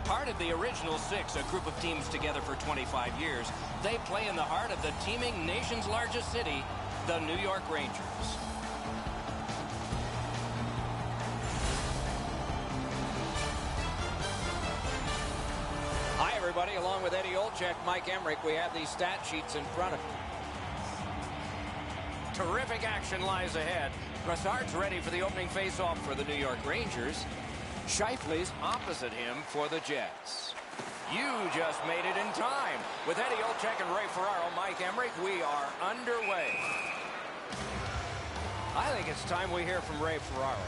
Part of the original six, a group of teams together for 25 years, they play in the heart of the teeming nation's largest city, the New York Rangers. Hi, everybody. Along with Eddie Olczyk, Mike Emmerich, we have these stat sheets in front of you. Terrific action lies ahead. Brassard's ready for the opening faceoff for the New York Rangers. Scheifele's opposite him for the Jets. You just made it in time. With Eddie Olczyk and Ray Ferraro, Mike Emmerich, we are underway. I think it's time we hear from Ray Ferraro.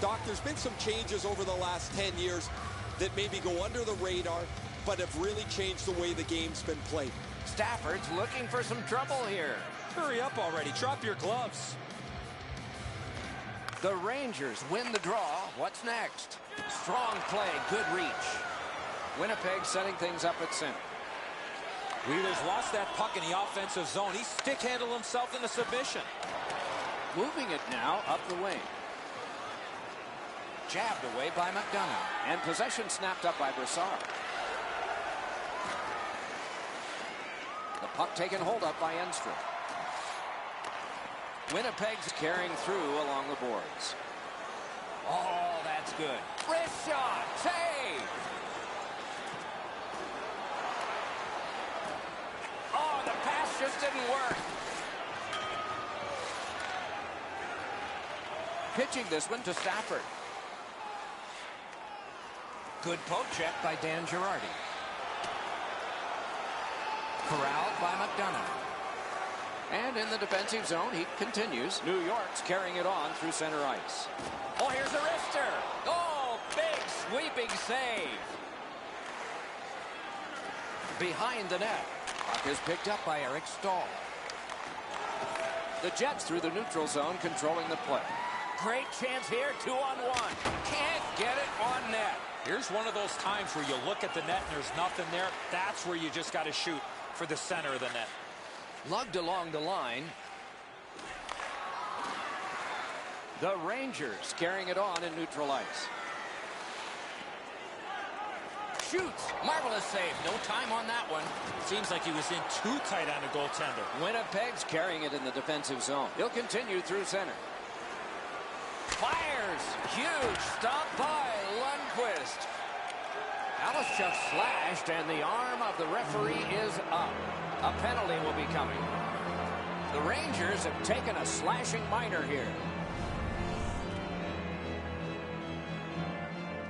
Doc, there's been some changes over the last 10 years that maybe go under the radar, but have really changed the way the game's been played. Stafford's looking for some trouble here. Hurry up already. Drop your gloves. The Rangers win the draw. What's next? Strong play, good reach. Winnipeg setting things up at center. Wheeler's lost that puck in the offensive zone. He stick-handled himself in the submission. Moving it now up the wing. Jabbed away by McDonough. And possession snapped up by Brassard. The puck taken hold of by Enstrom. Winnipeg's carrying through along the boards. Oh, that's good. Wrist shot. Save. Oh, the pass just didn't work. Pitching this one to Stafford. Good poke check by Dan Girardi. Corralled by McDonough. And in the defensive zone, he continues. New York's carrying it on through center ice. Oh, here's a wrister. Oh, big sweeping save. Behind the net. Puck is picked up by Eric Stahl. The Jets through the neutral zone controlling the play. Great chance here, 2-on-1. Can't get it on net. Here's one of those times where you look at the net and there's nothing there. That's where you just got to shoot for the center of the net. Lugged along the line. The Rangers carrying it on in neutral ice. Shoots. Marvelous save. No time on that one. Seems like he was in too tight on the goaltender. Winnipeg's carrying it in the defensive zone. He'll continue through center. Fires. Huge stop by Lundqvist. Alishuk slashed, and the arm of the referee is up. A penalty will be coming. The Rangers have taken a slashing minor here.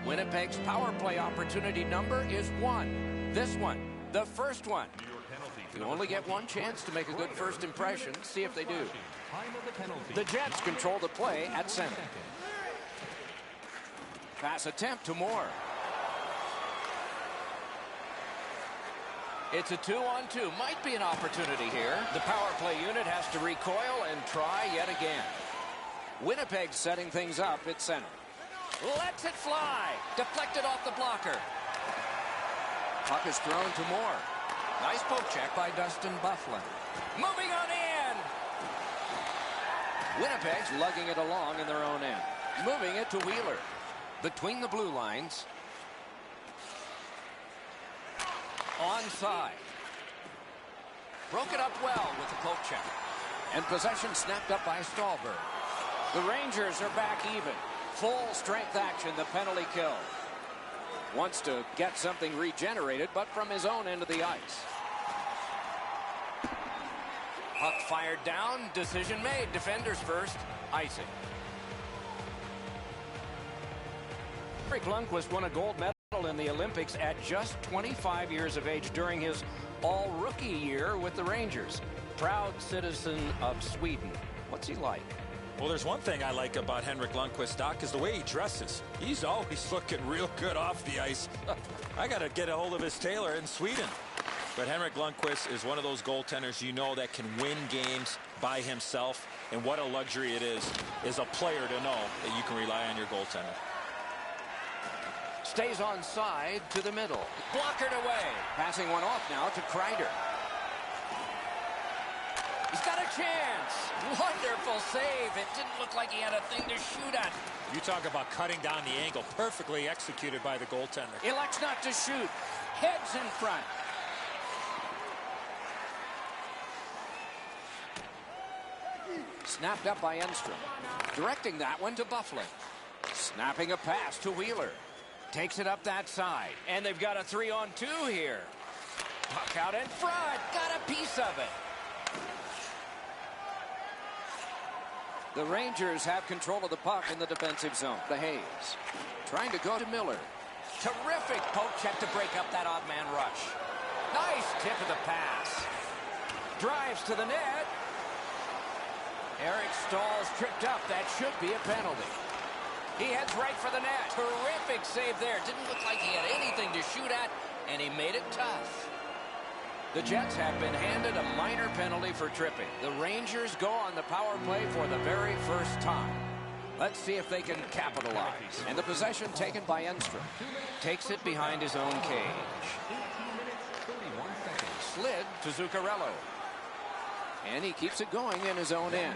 Winnipeg's power play opportunity number is 1. This one, the first one. You only get one chance to make a good first impression. See if they do. The Jets control the play at center. Pass attempt to Moore. It's a 2-on-2. Might be an opportunity here. The power play unit has to recoil and try yet again. Winnipeg setting things up at center. Lets it fly. Deflected off the blocker. Puck is thrown to Moore. Nice poke check by Dustin Byfuglien. Moving on in. Winnipeg's lugging it along in their own end. Moving it to Wheeler. Between the blue lines. Onside. Broke it up well with the poke check. And possession snapped up by Stahlberg. The Rangers are back even. Full strength action, the penalty kill. Wants to get something regenerated, but from his own end of the ice. Puck fired down, decision made. Defenders first, icing. Henrik Lundqvist won a gold medal in the Olympics at just 25 years of age during his all-rookie year with the Rangers. Proud citizen of Sweden. What's he like? Well, there's one thing I like about Henrik Lundqvist, Doc, is the way he dresses. He's always looking real good off the ice. I got to get a hold of his tailor in Sweden. But Henrik Lundqvist is one of those goaltenders you know that can win games by himself. And what a luxury it is as a player to know that you can rely on your goaltender. Stays on side to the middle. Blockered away. Passing one off now to Kreider. He's got a chance. Wonderful save. It didn't look like he had a thing to shoot at. You talk about cutting down the angle. Perfectly executed by the goaltender. Elects not to shoot. Heads in front. Snapped up by Enstrom. Directing that one to Bufflin. Snapping a pass to Wheeler. Takes it up that side. And they've got a 3-on-2 here. Puck out in front. Got a piece of it. The Rangers have control of the puck in the defensive zone. The Hayes. Trying to go to Miller. Terrific poke check to break up that odd man rush. Nice tip of the pass. Drives to the net. Eric Staal's tripped up. That should be a penalty. He heads right for the net. Terrific save there. Didn't look like he had anything to shoot at, and he made it tough. The Jets have been handed a minor penalty for tripping. The Rangers go on the power play for the very first time. Let's see if they can capitalize. And the possession taken by Enstrom. Takes it behind his own cage. Slid to Zuccarello. And he keeps it going in his own end.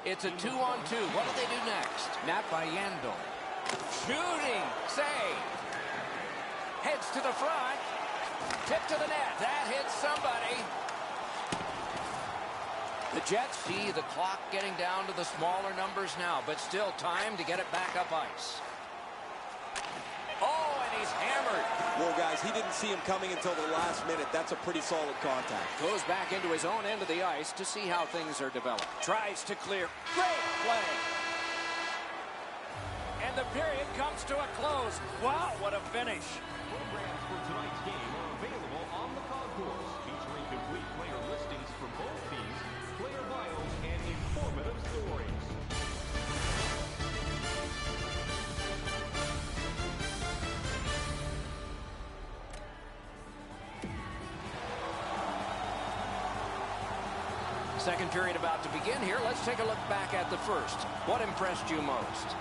It's a 2-on-2. What do they do next? Nap by Yandel. Shooting. Save. Heads to the front. Tip to the net. That hits somebody. The Jets see the clock getting down to the smaller numbers now, but still time to get it back up ice. Oh, and he's hammered. Well, guys, he didn't see him coming until the last minute. That's a pretty solid contact. Goes back into his own end of the ice to see how things are developed. Tries to clear. Great play. And the period comes to a close. Wow, what a finish. Programs for tonight's game are available on the concourse, featuring complete player listings for both teams, player bios, and informative stories. Second period about to begin here. Let's take a look back at the first. What impressed you most?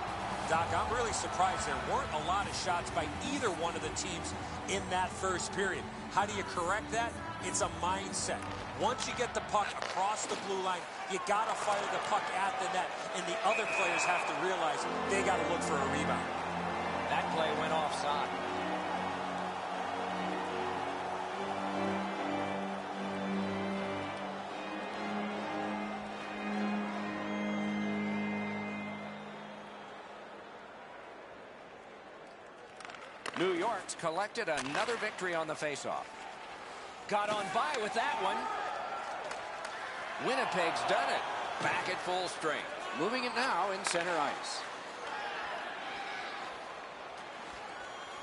Doc, I'm really surprised there weren't a lot of shots by either one of the teams in that first period. How do you correct that? It's a mindset. Once you get the puck across the blue line, you got to fire the puck at the net, and the other players have to realize they got to look for a rebound. That play went offside. New York's collected another victory on the faceoff. Got on by with that one. Winnipeg's done it. Back at full strength. Moving it now in center ice.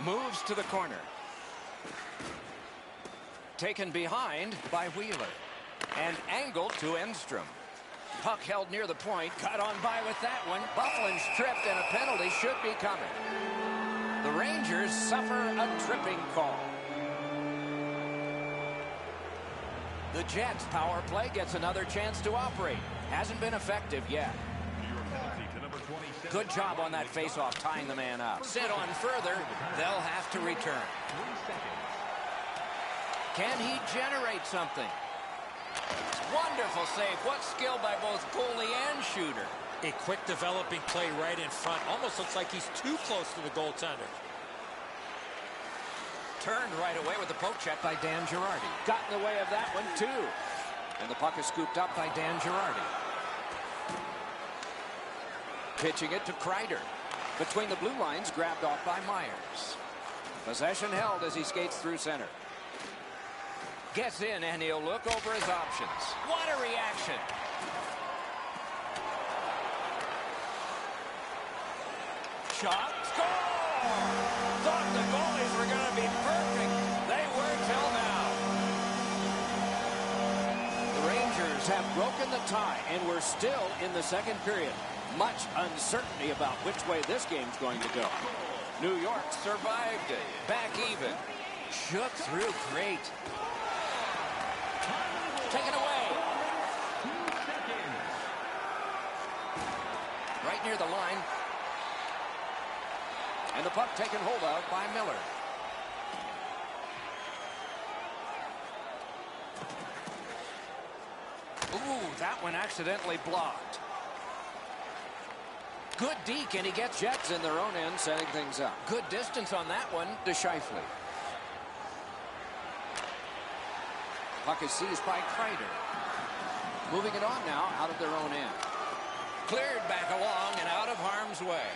Moves to the corner. Taken behind by Wheeler. And angled to Enstrom. Puck held near the point. Got on by with that one. Bufflin's tripped and a penalty should be coming. The Rangers suffer a tripping call. The Jets' power play gets another chance to operate. Hasn't been effective yet. Good job on that faceoff, tying the man up. Sit on further, they'll have to return. Can he generate something? Wonderful save. What skill by both goalie and shooter. A quick developing play right in front. Almost looks like he's too close to the goaltender. Turned right away with the poke check by Dan Girardi. Got in the way of that one, too. And the puck is scooped up by Dan Girardi. Pitching it to Kreider. Between the blue lines, grabbed off by Myers. Possession held as he skates through center. Gets in, and he'll look over his options. What a reaction. Shot, score! Thought the goalies were going to be perfect. They were till now. The Rangers have broken the tie, and we're still in the second period. Much uncertainty about which way this game's going to go. New York survived it. Back even. Shook through great. Taken away. Right near the line. And the puck taken hold of by Miller. Ooh, that one accidentally blocked. Good deke, and he gets Jets in their own end, setting things up. Good distance on that one to Scheifele. Puck is seized by Kreider. Moving it on now out of their own end. Cleared back along and out of harm's way.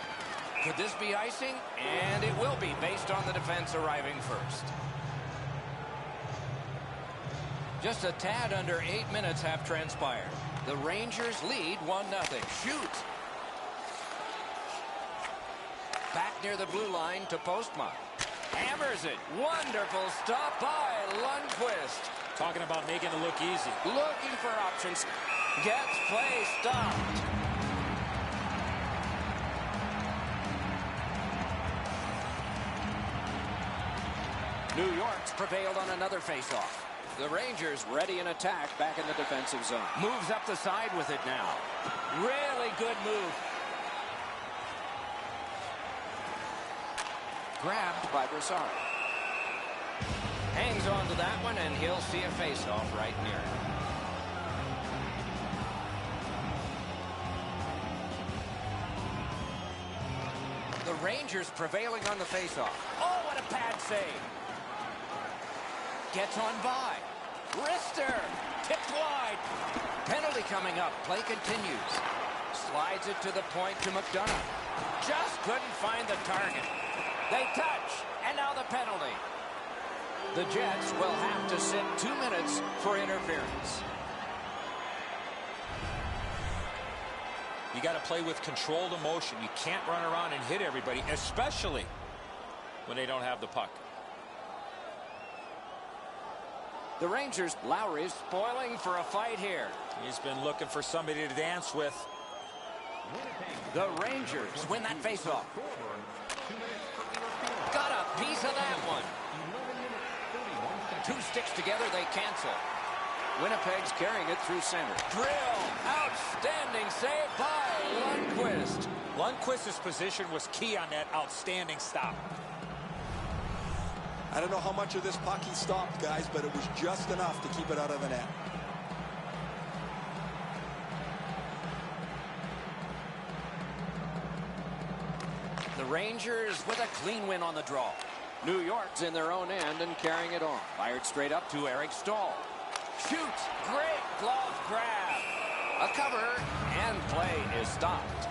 Could this be icing? And it will be, based on the defense arriving first. Just a tad under 8 minutes have transpired. The Rangers lead 1-0. Shoot! Back near the blue line to Postma. Hammers it. Wonderful stop by Lundqvist. Talking about making it look easy. Looking for options. Gets play stopped. New York's prevailed on another faceoff. The Rangers ready in attack back in the defensive zone. Moves up the side with it now. Really good move. Grabbed by Brassard. Hangs on to that one, and he'll see a faceoff right near him. The Rangers prevailing on the faceoff. Oh, what a pad save. Gets on by. Wrister. Tipped wide. Penalty coming up. Play continues. Slides it to the point to McDonough. Just couldn't find the target. They touch. And now the penalty. The Jets will have to sit 2 minutes for interference. You got to play with controlled emotion. You can't run around and hit everybody, especially when they don't have the puck. The Rangers, Lowry spoiling for a fight here. He's been looking for somebody to dance with. The Rangers win that faceoff. Got a piece of that one. 2 sticks together, they cancel. Winnipeg's carrying it through center. Drill! Outstanding save by Lundqvist. Lundqvist's position was key on that outstanding stop. I don't know how much of this puck he stopped, guys, but it was just enough to keep it out of the net. The Rangers with a clean win on the draw. New York's in their own end and carrying it on. Fired straight up to Eric Stahl. Shoots. Great glove grab. A cover, and play is stopped.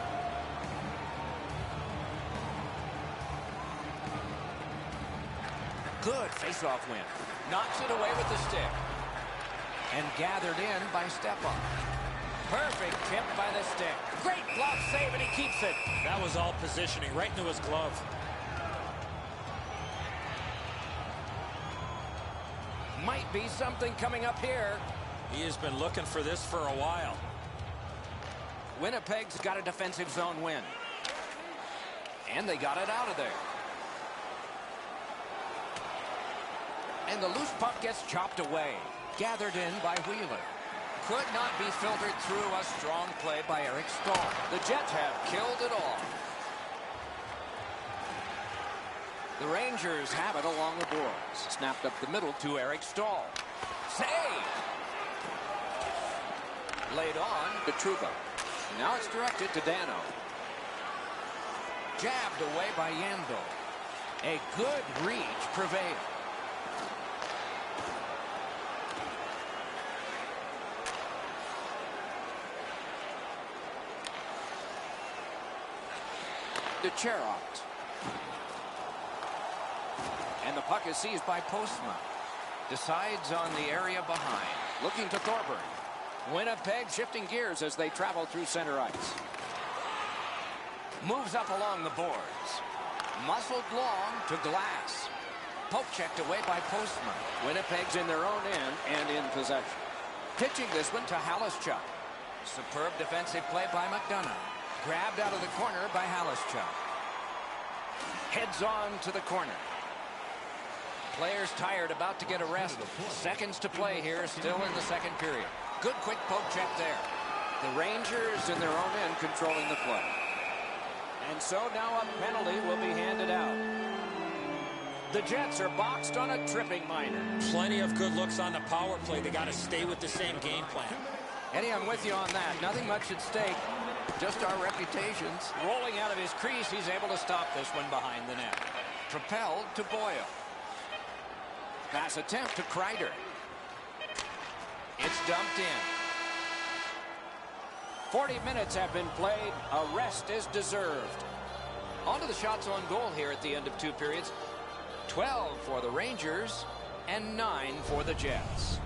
Good face-off win. Knocks it away with the stick. And gathered in by Stepan. Perfect tip by the stick. Great glove save, and he keeps it. That was all positioning, right into his glove. Might be something coming up here. He has been looking for this for a while. Winnipeg's got a defensive zone win. And they got it out of there. And the loose puck gets chopped away. Gathered in by Wheeler. Could not be filtered through. A strong play by Eric Stahl. The Jets have killed it all. The Rangers have it along the boards. Snapped up the middle to Eric Stahl. Save! Laid on to Trouba. Now it's directed to Dano. Jabbed away by Yandel. A good reach prevailed. To Cherot. And the puck is seized by Postma. Decides on the area behind. Looking to Thorburn. Winnipeg shifting gears as they travel through center ice. Moves up along the boards. Muscled long to Glass. Poke checked away by Postma. Winnipeg's in their own end and in possession. Pitching this one to Halischuk. Superb defensive play by McDonough. Grabbed out of the corner by Halischuk. Heads on to the corner. Players tired, about to get a rest. Seconds to play here, still in the second period. Good quick poke check there. The Rangers in their own end controlling the play. And so now a penalty will be handed out. The Jets are boxed on a tripping minor. Plenty of good looks on the power play. They got to stay with the same game plan. Eddie, I'm with you on that. Nothing much at stake. Just our reputations. Rolling out of his crease, he's able to stop this one behind the net. Propelled to Boyle. Pass attempt to Kreider. It's dumped in. 40 minutes have been played. A rest is deserved. On to the shots on goal here at the end of 2 periods. 12 for the Rangers and 9 for the Jets.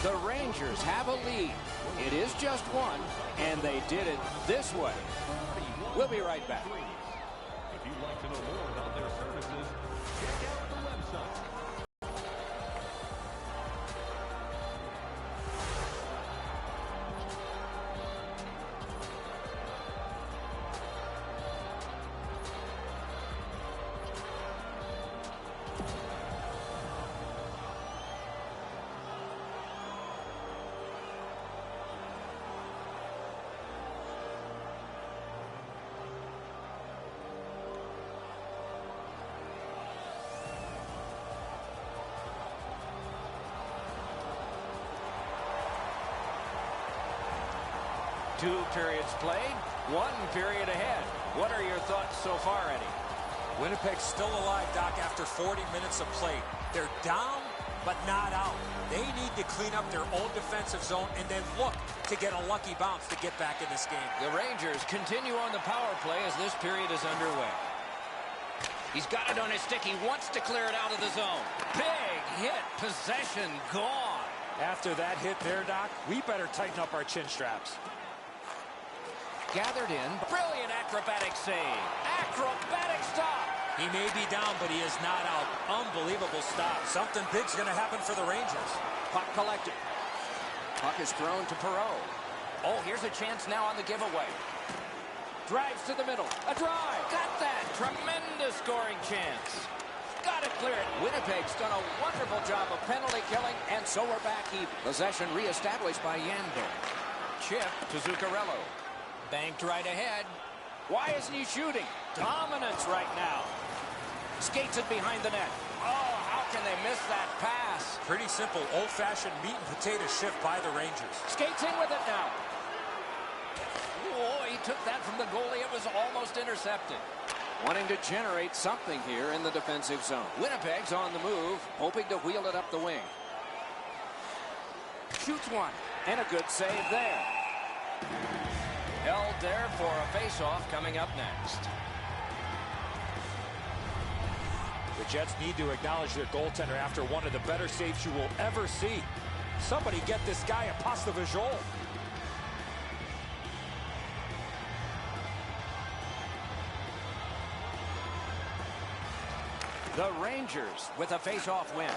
The Rangers have a lead. It is just one, and they did it this way. We'll be right back. If you'd like to know more about their services, check out the website. Two periods played, 1 period ahead. What are your thoughts so far, Eddie? Winnipeg's still alive, Doc, after 40 minutes of play. They're down, but not out. They need to clean up their own defensive zone and then look to get a lucky bounce to get back in this game. The Rangers continue on the power play as this period is underway. He's got it on his stick. He wants to clear it out of the zone. Big hit. Possession gone. After that hit there, Doc, we better tighten up our chin straps. Gathered in. Brilliant acrobatic save. Acrobatic stop. He may be down, but he is not out. Unbelievable stop. Something big's going to happen for the Rangers. Puck collected. Puck is thrown to Perreault. Oh, here's a chance now on the giveaway. Drives to the middle. A drive. Got that. Tremendous scoring chance. Got it cleared. Winnipeg's done a wonderful job of penalty killing, and so we're back even. Possession reestablished by Yandel. Chip to Zuccarello. Banked right ahead. Why isn't he shooting? Dominance right now. Skates it behind the net. Oh, how can they miss that pass? Pretty simple, old-fashioned meat and potato shift by the Rangers. Skates in with it now. Oh, he took that from the goalie. It was almost intercepted. Wanting to generate something here in the defensive zone. Winnipeg's on the move, hoping to wheel it up the wing. Shoots one, and a good save there. Held there for a face-off coming up next. The Jets need to acknowledge their goaltender after one of the better saves you will ever see. Somebody get this guy a pasta visual. The Rangers with a face-off win.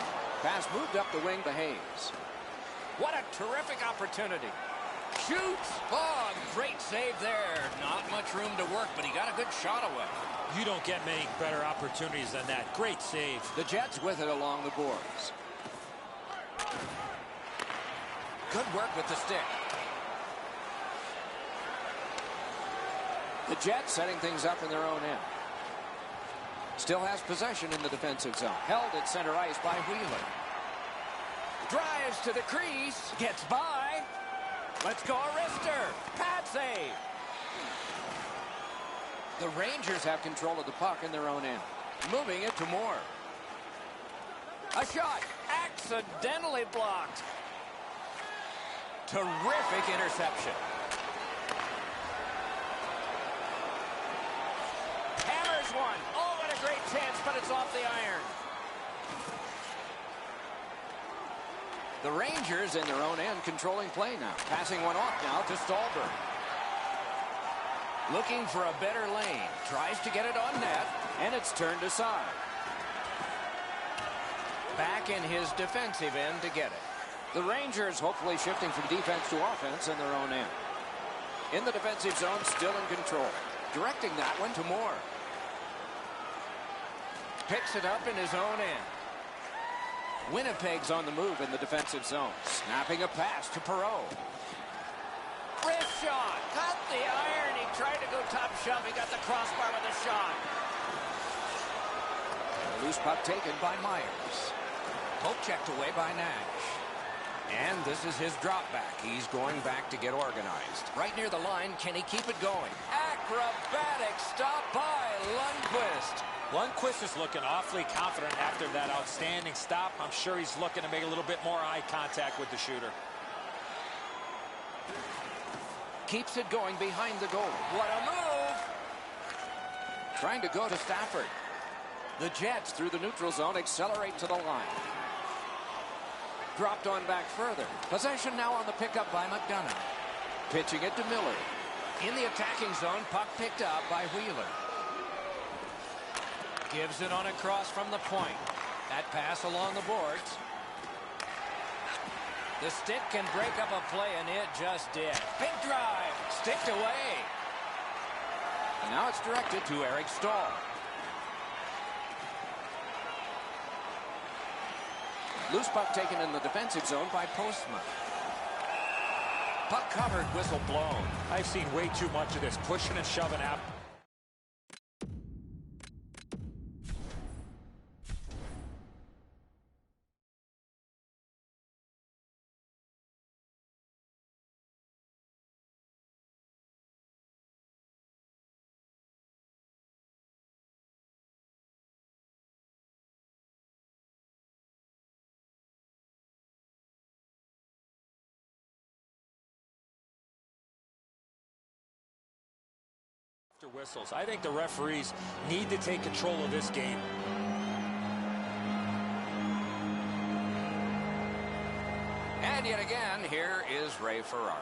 Pass moved up the wing to Hayes. What a terrific opportunity. Shoots. Oh, great save there. Not much room to work, but he got a good shot away. You don't get many better opportunities than that. Great save. The Jets with it along the boards. Good work with the stick. The Jets setting things up in their own end. Still has possession in the defensive zone. Held at center ice by Wheeler. Drives to the crease. Gets by. Let's go, Arister. Pad save. The Rangers have control of the puck in their own end. Moving it to Moore. A shot. Accidentally blocked. Terrific interception. Hammers one. Oh, what a great chance, but it's off the iron. The Rangers in their own end controlling play now. Passing one off now to Stolberg. Looking for a better lane. Tries to get it on net, and it's turned aside. Back in his defensive end to get it. The Rangers hopefully shifting from defense to offense in their own end. In the defensive zone, still in control. Directing that one to Moore. Picks it up in his own end. Winnipeg's on the move in the defensive zone. Snapping a pass to Perreault. Wrist shot. Got the iron. He tried to go top shelf. He got the crossbar with a shot. A loose puck taken by Myers. Poke checked away by Nash. And this is his drop back. He's going back to get organized. Right near the line, can he keep it going? Acrobatic stop by Lundqvist. Lundqvist is looking awfully confident after that outstanding stop. I'm sure he's looking to make a little bit more eye contact with the shooter. Keeps it going behind the goal. What a move! Trying to go to Stafford. The Jets through the neutral zone accelerate to the line. Dropped on back further. Possession now on the pickup by McDonough. Pitching it to Miller. In the attacking zone, puck picked up by Wheeler. Gives it on a cross from the point. That pass along the boards. The stick can break up a play, and it just did. Big drive. Sticked away. And now it's directed to Eric Stahl. Loose puck taken in the defensive zone by Postma. Puck covered, whistle blown. I've seen way too much of this pushing and shoving out. Whistles. I think the referees need to take control of this game. And yet again, here is Ray Ferraro.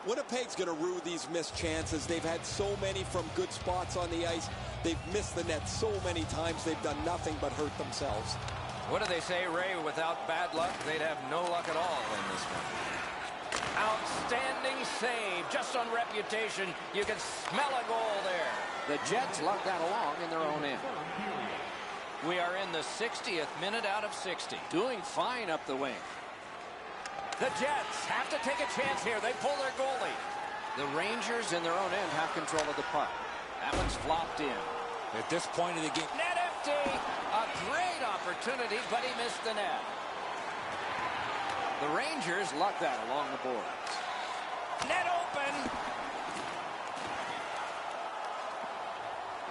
Winnipeg's going to rue these missed chances. They've had so many from good spots on the ice. They've missed the net so many times. They've done nothing but hurt themselves. What do they say, Ray? Without bad luck, they'd have no luck at all in this one. Outstanding save. Just on reputation, you can smell a goal there. The Jets luck that along in their own end. We are in the 60th minute out of 60. Doing fine up the wing. The Jets have to take a chance here. They pull their goalie. The Rangers in their own end have control of the puck. That one's flopped in. At this point of the game. Net empty. A great opportunity, but he missed the net. The Rangers luck that along the boards. Net open.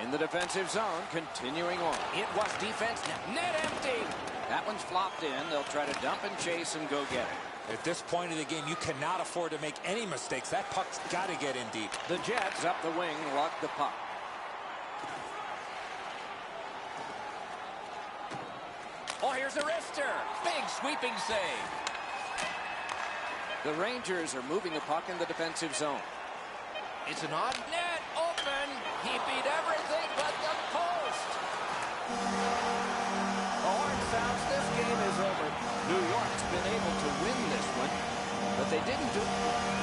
In the defensive zone, continuing on. It was defense. Net empty. That one's flopped in. They'll try to dump and chase and go get it. At this point of the game, you cannot afford to make any mistakes. That puck's got to get in deep. The Jets up the wing luck the puck. Oh, here's a wrister. Big sweeping save. The Rangers are moving the puck in the defensive zone. It's an odd net open. He beat everything but the post. The horn sounds. This game is over. New York's been able to win this one, but they didn't do it.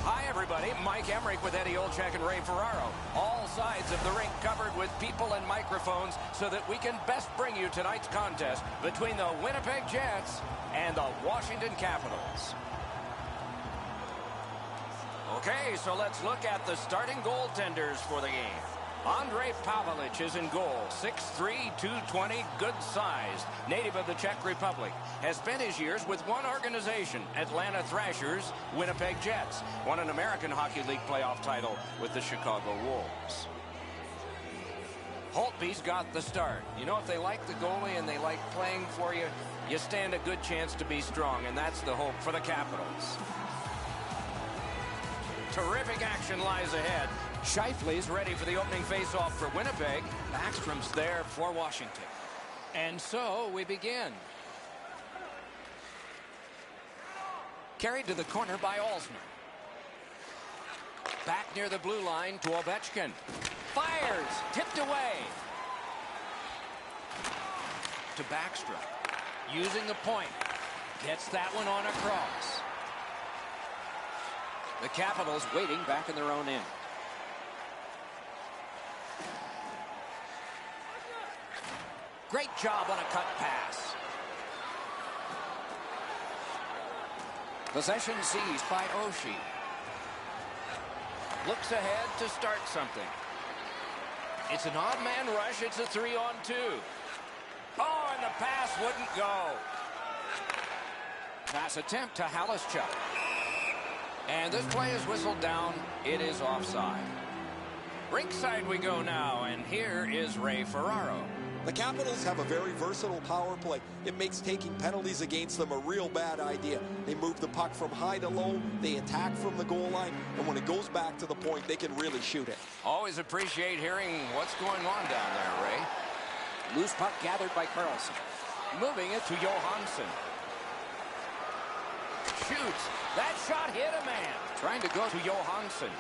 Hi, everybody. Mike Emmerich with Eddie Olczyk and Ray Ferraro. All sides of the rink covered with people and microphones so that we can best bring you tonight's contest between the Winnipeg Jets and the Washington Capitals. Okay, so let's look at the starting goaltenders for the game. Andrej Pavlich is in goal, 6'3", 220, good size, native of the Czech Republic. Has spent his years with one organization, Atlanta Thrashers, Winnipeg Jets. Won an American Hockey League playoff title with the Chicago Wolves. Holtby's got the start. You know, if they like the goalie and they like playing for you, you stand a good chance to be strong, and that's the hope for the Capitals. Terrific action lies ahead. Scheifele's ready for the opening faceoff for Winnipeg. Backstrom's there for Washington. And so we begin. Carried to the corner by Alsner. Back near the blue line to Ovechkin. Fires, tipped away. To Backstrom. Using the point. Gets that one on across. The Capitals waiting back in their own end. Great job on a cut pass. Possession seized by Oshie. Looks ahead to start something. It's an odd man rush. It's a 3-on-2. Oh, and the pass wouldn't go. Pass attempt to Halischuk. And this play is whistled down. It is offside. Rinkside we go now, and here is Ray Ferraro. The Capitals have a very versatile power play. It makes taking penalties against them a real bad idea. They move the puck from high to low, they attack from the goal line, and when it goes back to the point, they can really shoot it. Always appreciate hearing what's going on down there, Ray. Loose puck gathered by Carlson. Moving it to Johansson. Shoots. That shot hit a man. Trying to go to Johansson.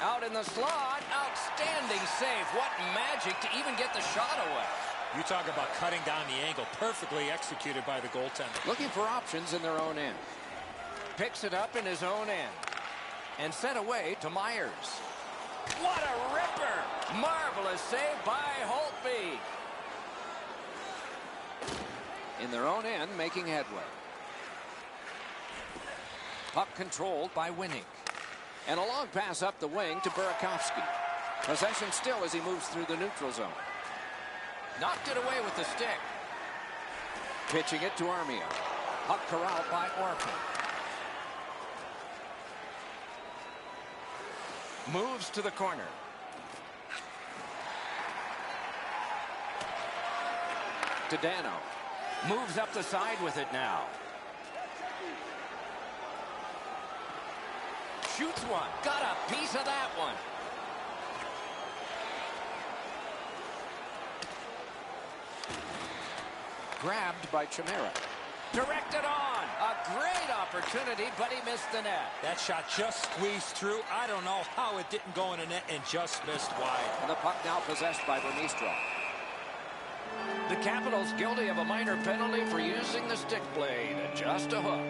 Out in the slot. Outstanding save. What magic to even get the shot away. You talk about cutting down the angle. Perfectly executed by the goaltender. Looking for options in their own end. Picks it up in his own end. And sent away to Myers. What a ripper. Marvelous save by Holtby. In their own end, making headway. Puck controlled by Winning. And a long pass up the wing to Burakovsky. Possession still as he moves through the neutral zone. Knocked it away with the stick. Pitching it to Armia. Puck corralled by Orphan. Moves to the corner. To Dano. Moves up the side with it now. Shoots one. Got a piece of that one. Grabbed by Chimera. Directed on. A great opportunity, but he missed the net. That shot just squeezed through. I don't know how it didn't go in the net and just missed wide. And the puck now possessed by Vermistro. The Capitals guilty of a minor penalty for using the stick blade. Just a hook.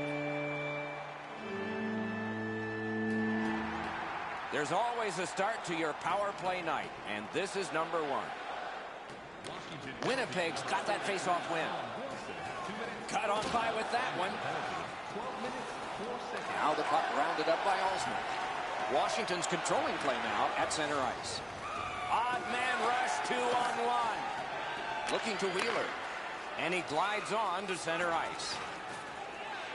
There's always a start to your power play night, and this is number one. Winnipeg's got that face-off win. Cut on by with that one. Now the puck rounded up by Alsner. Washington's controlling play now at center ice. Odd man rush, 2-on-1. Looking to Wheeler. And he glides on to center ice.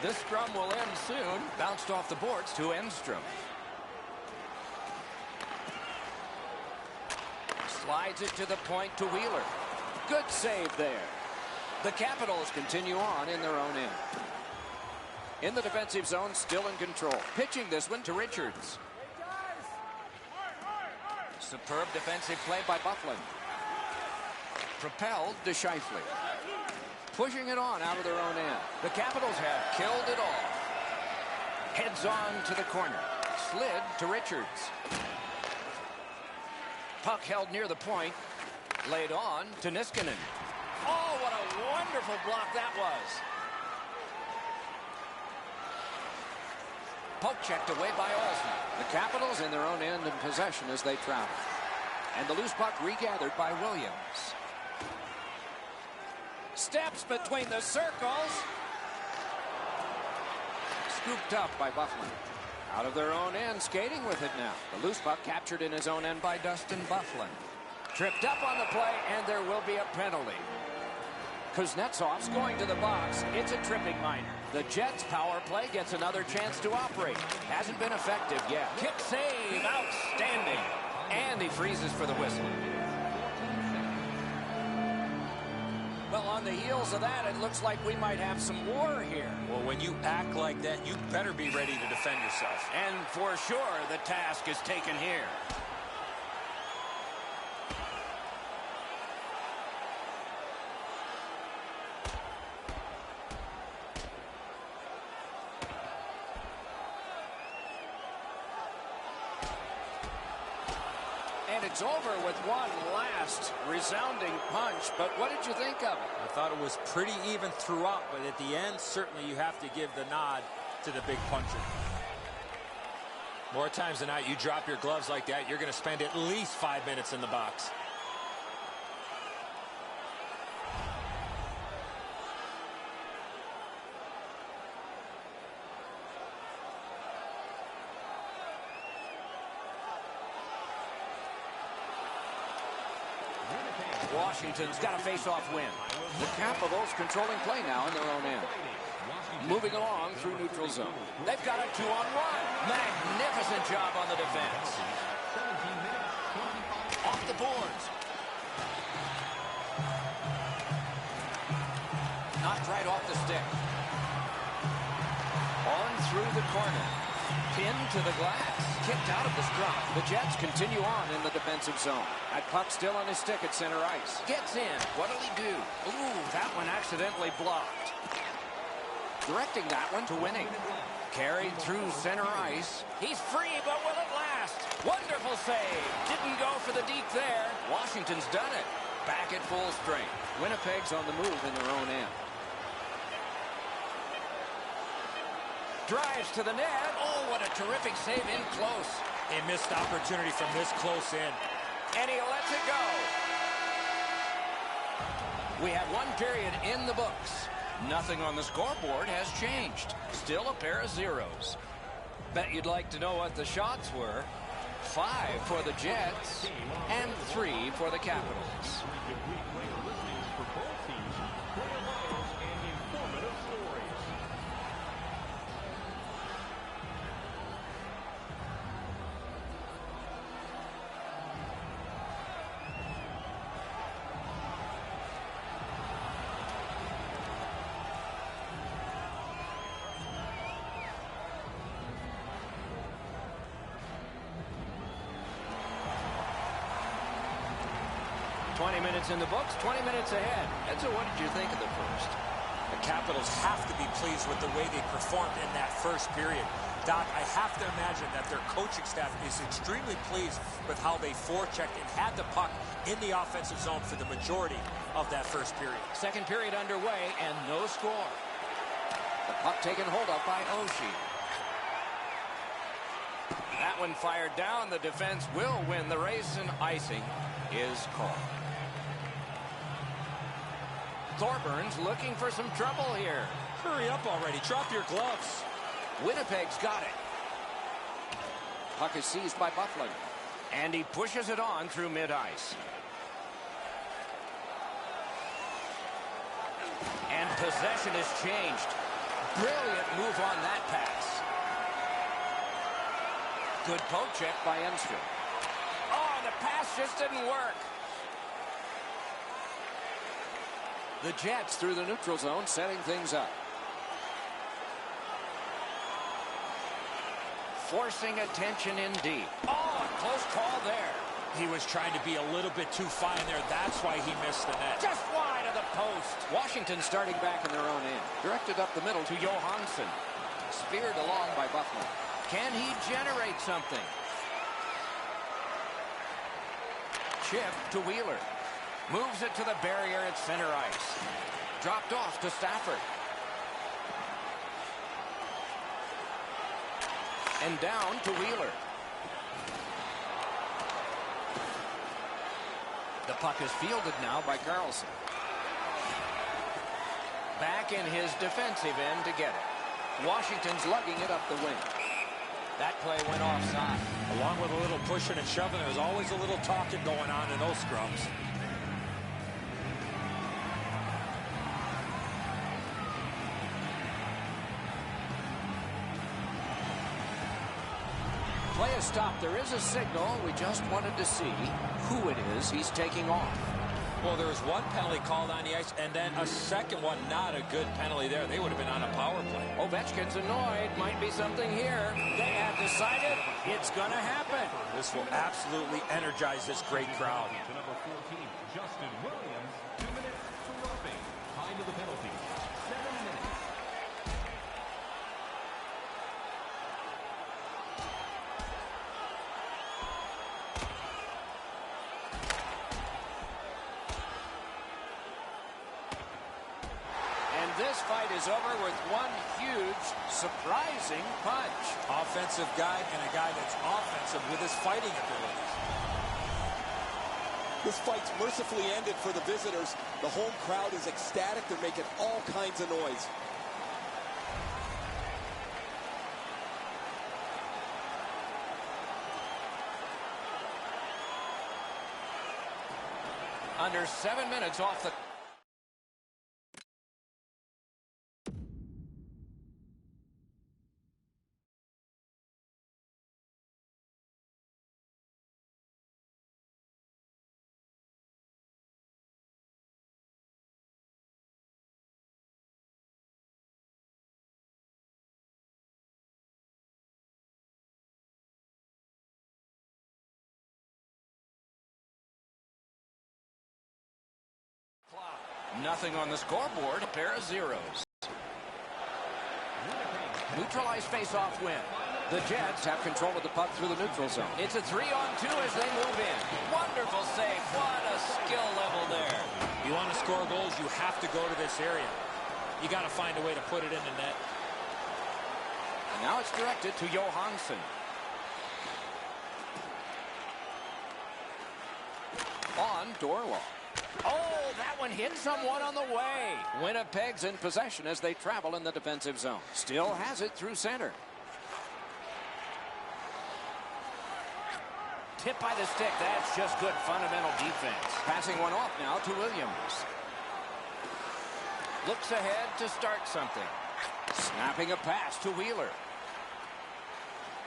This scrum will end soon. Bounced off the boards to Enstrom. Slides it to the point to Wheeler. Good save there. The Capitals continue on in their own end. In the defensive zone, still in control. Pitching this one to Richards. Superb defensive play by Bufflin. Propelled to Scheifele. Pushing it on out of their own end. The Capitals have killed it all. Heads on to the corner. Slid to Richards. Puck held near the point. Laid on to Niskanen. Oh, what a wonderful block that was. Poke checked away by Olsen. The Capitals in their own end in possession as they travel. And the loose puck regathered by Williams. Steps between the circles. Scooped up by Byfuglien. Out of their own end, skating with it now. The loose puck captured in his own end by Dustin Byfuglien. Tripped up on the play, and there will be a penalty. Kuznetsov's going to the box. It's a tripping minor. The Jets' power play gets another chance to operate. Hasn't been effective yet. Kick save, outstanding. And he freezes for the whistle. Well, on the heels of that, it looks like we might have some war here. Well, when you act like that, you better be ready to defend yourself. And for sure, the task is taken here. And it's over with one last resounding punch. But what did you think of it? I thought it was pretty even throughout, but at the end, certainly you have to give the nod to the big puncher. More times than not, you drop your gloves like that, you're going to spend at least 5 minutes in the box. Washington's got a face-off win. The Capitals controlling play now in their own end. Moving along through neutral zone. They've got a 2-on-1. Magnificent job on the defense. Off the boards. Knocked right off the stick. On through the corner. Pinned to the glass. Kicked out of the strike. The Jets continue on in the defensive zone. That puck still on his stick at center ice. Gets in. What'll he do? Ooh, that one accidentally blocked. Directing that one to winning. Carried through center ice. He's free, but will it last? Wonderful save. Didn't go for the deep there. Washington's done it. Back at full strength. Winnipeg's on the move in their own end. Drives to the net. Oh, what a terrific save in close. A missed opportunity from this close in. And he lets it go. We have one period in the books. Nothing on the scoreboard has changed. Still a pair of zeros. Bet you'd like to know what the shots were. 5 for the Jets and 3 for the Capitals. 20 minutes in the books, 20 minutes ahead. Edzo, what did you think of the first? The Capitals have to be pleased with the way they performed in that first period. Doc, I have to imagine that their coaching staff is extremely pleased with how they forechecked and had the puck in the offensive zone for the majority of that first period. Second period underway and no score. The puck taken hold of by Oshie. That one fired down. The defense will win the race, and icing is called. Thorburns looking for some trouble here. Hurry up already. Drop your gloves. Winnipeg's got it. Puck is seized by Byfuglien. And he pushes it on through mid-ice. And possession is changed. Brilliant move on that pass. Good poke check by Enstrom. Oh, the pass just didn't work. The Jets through the neutral zone, setting things up. Forcing attention in deep. Oh, a close call there. He was trying to be a little bit too fine there. That's why he missed the net. Just wide of the post. Washington starting back in their own end. Directed up the middle to Johansson. Speared along by Byfuglien. Can he generate something? chip to Wheeler. Moves it to the barrier at center ice. Dropped off to Stafford. And down to Wheeler. The puck is fielded now by Carlson. Back in his defensive end to get it. Washington's lugging it up the wing. That play went offside. Along with a little pushing and shoving, there's always a little talking going on in those scrums. Play is stopped. There is a signal. We just wanted to see who it is he's taking off. Well, there was one penalty called on the ice, and then a second one. Not a good penalty there. They would have been on a power play. Ovechkin's annoyed. Might be something here. They have decided it's going to happen. This will absolutely energize this great crowd. To number 14, Justin Williams, 2 minutes for roughing. Time to the penalty, 7 minutes. This fight is over with one huge, surprising punch. Offensive guy and a guy that's offensive with his fighting abilities. This fight's mercifully ended for the visitors. The home crowd is ecstatic. They're making all kinds of noise. Under 7 minutes off the... Nothing on the scoreboard. A pair of zeros. Neutralized face-off win. The Jets have control of the puck through the neutral zone. It's a 3-on-2 as they move in. Wonderful save. What a skill level there. You want to score goals, you have to go to this area. You got to find a way to put it in the net. And now it's directed to Johansson. On Dorloff. Oh, that one hit someone on the way. Winnipeg's in possession as they travel in the defensive zone. Still has it through center. Tip by the stick. That's just good fundamental defense. Passing one off now to Williams. Looks ahead to start something. Snapping a pass to Wheeler.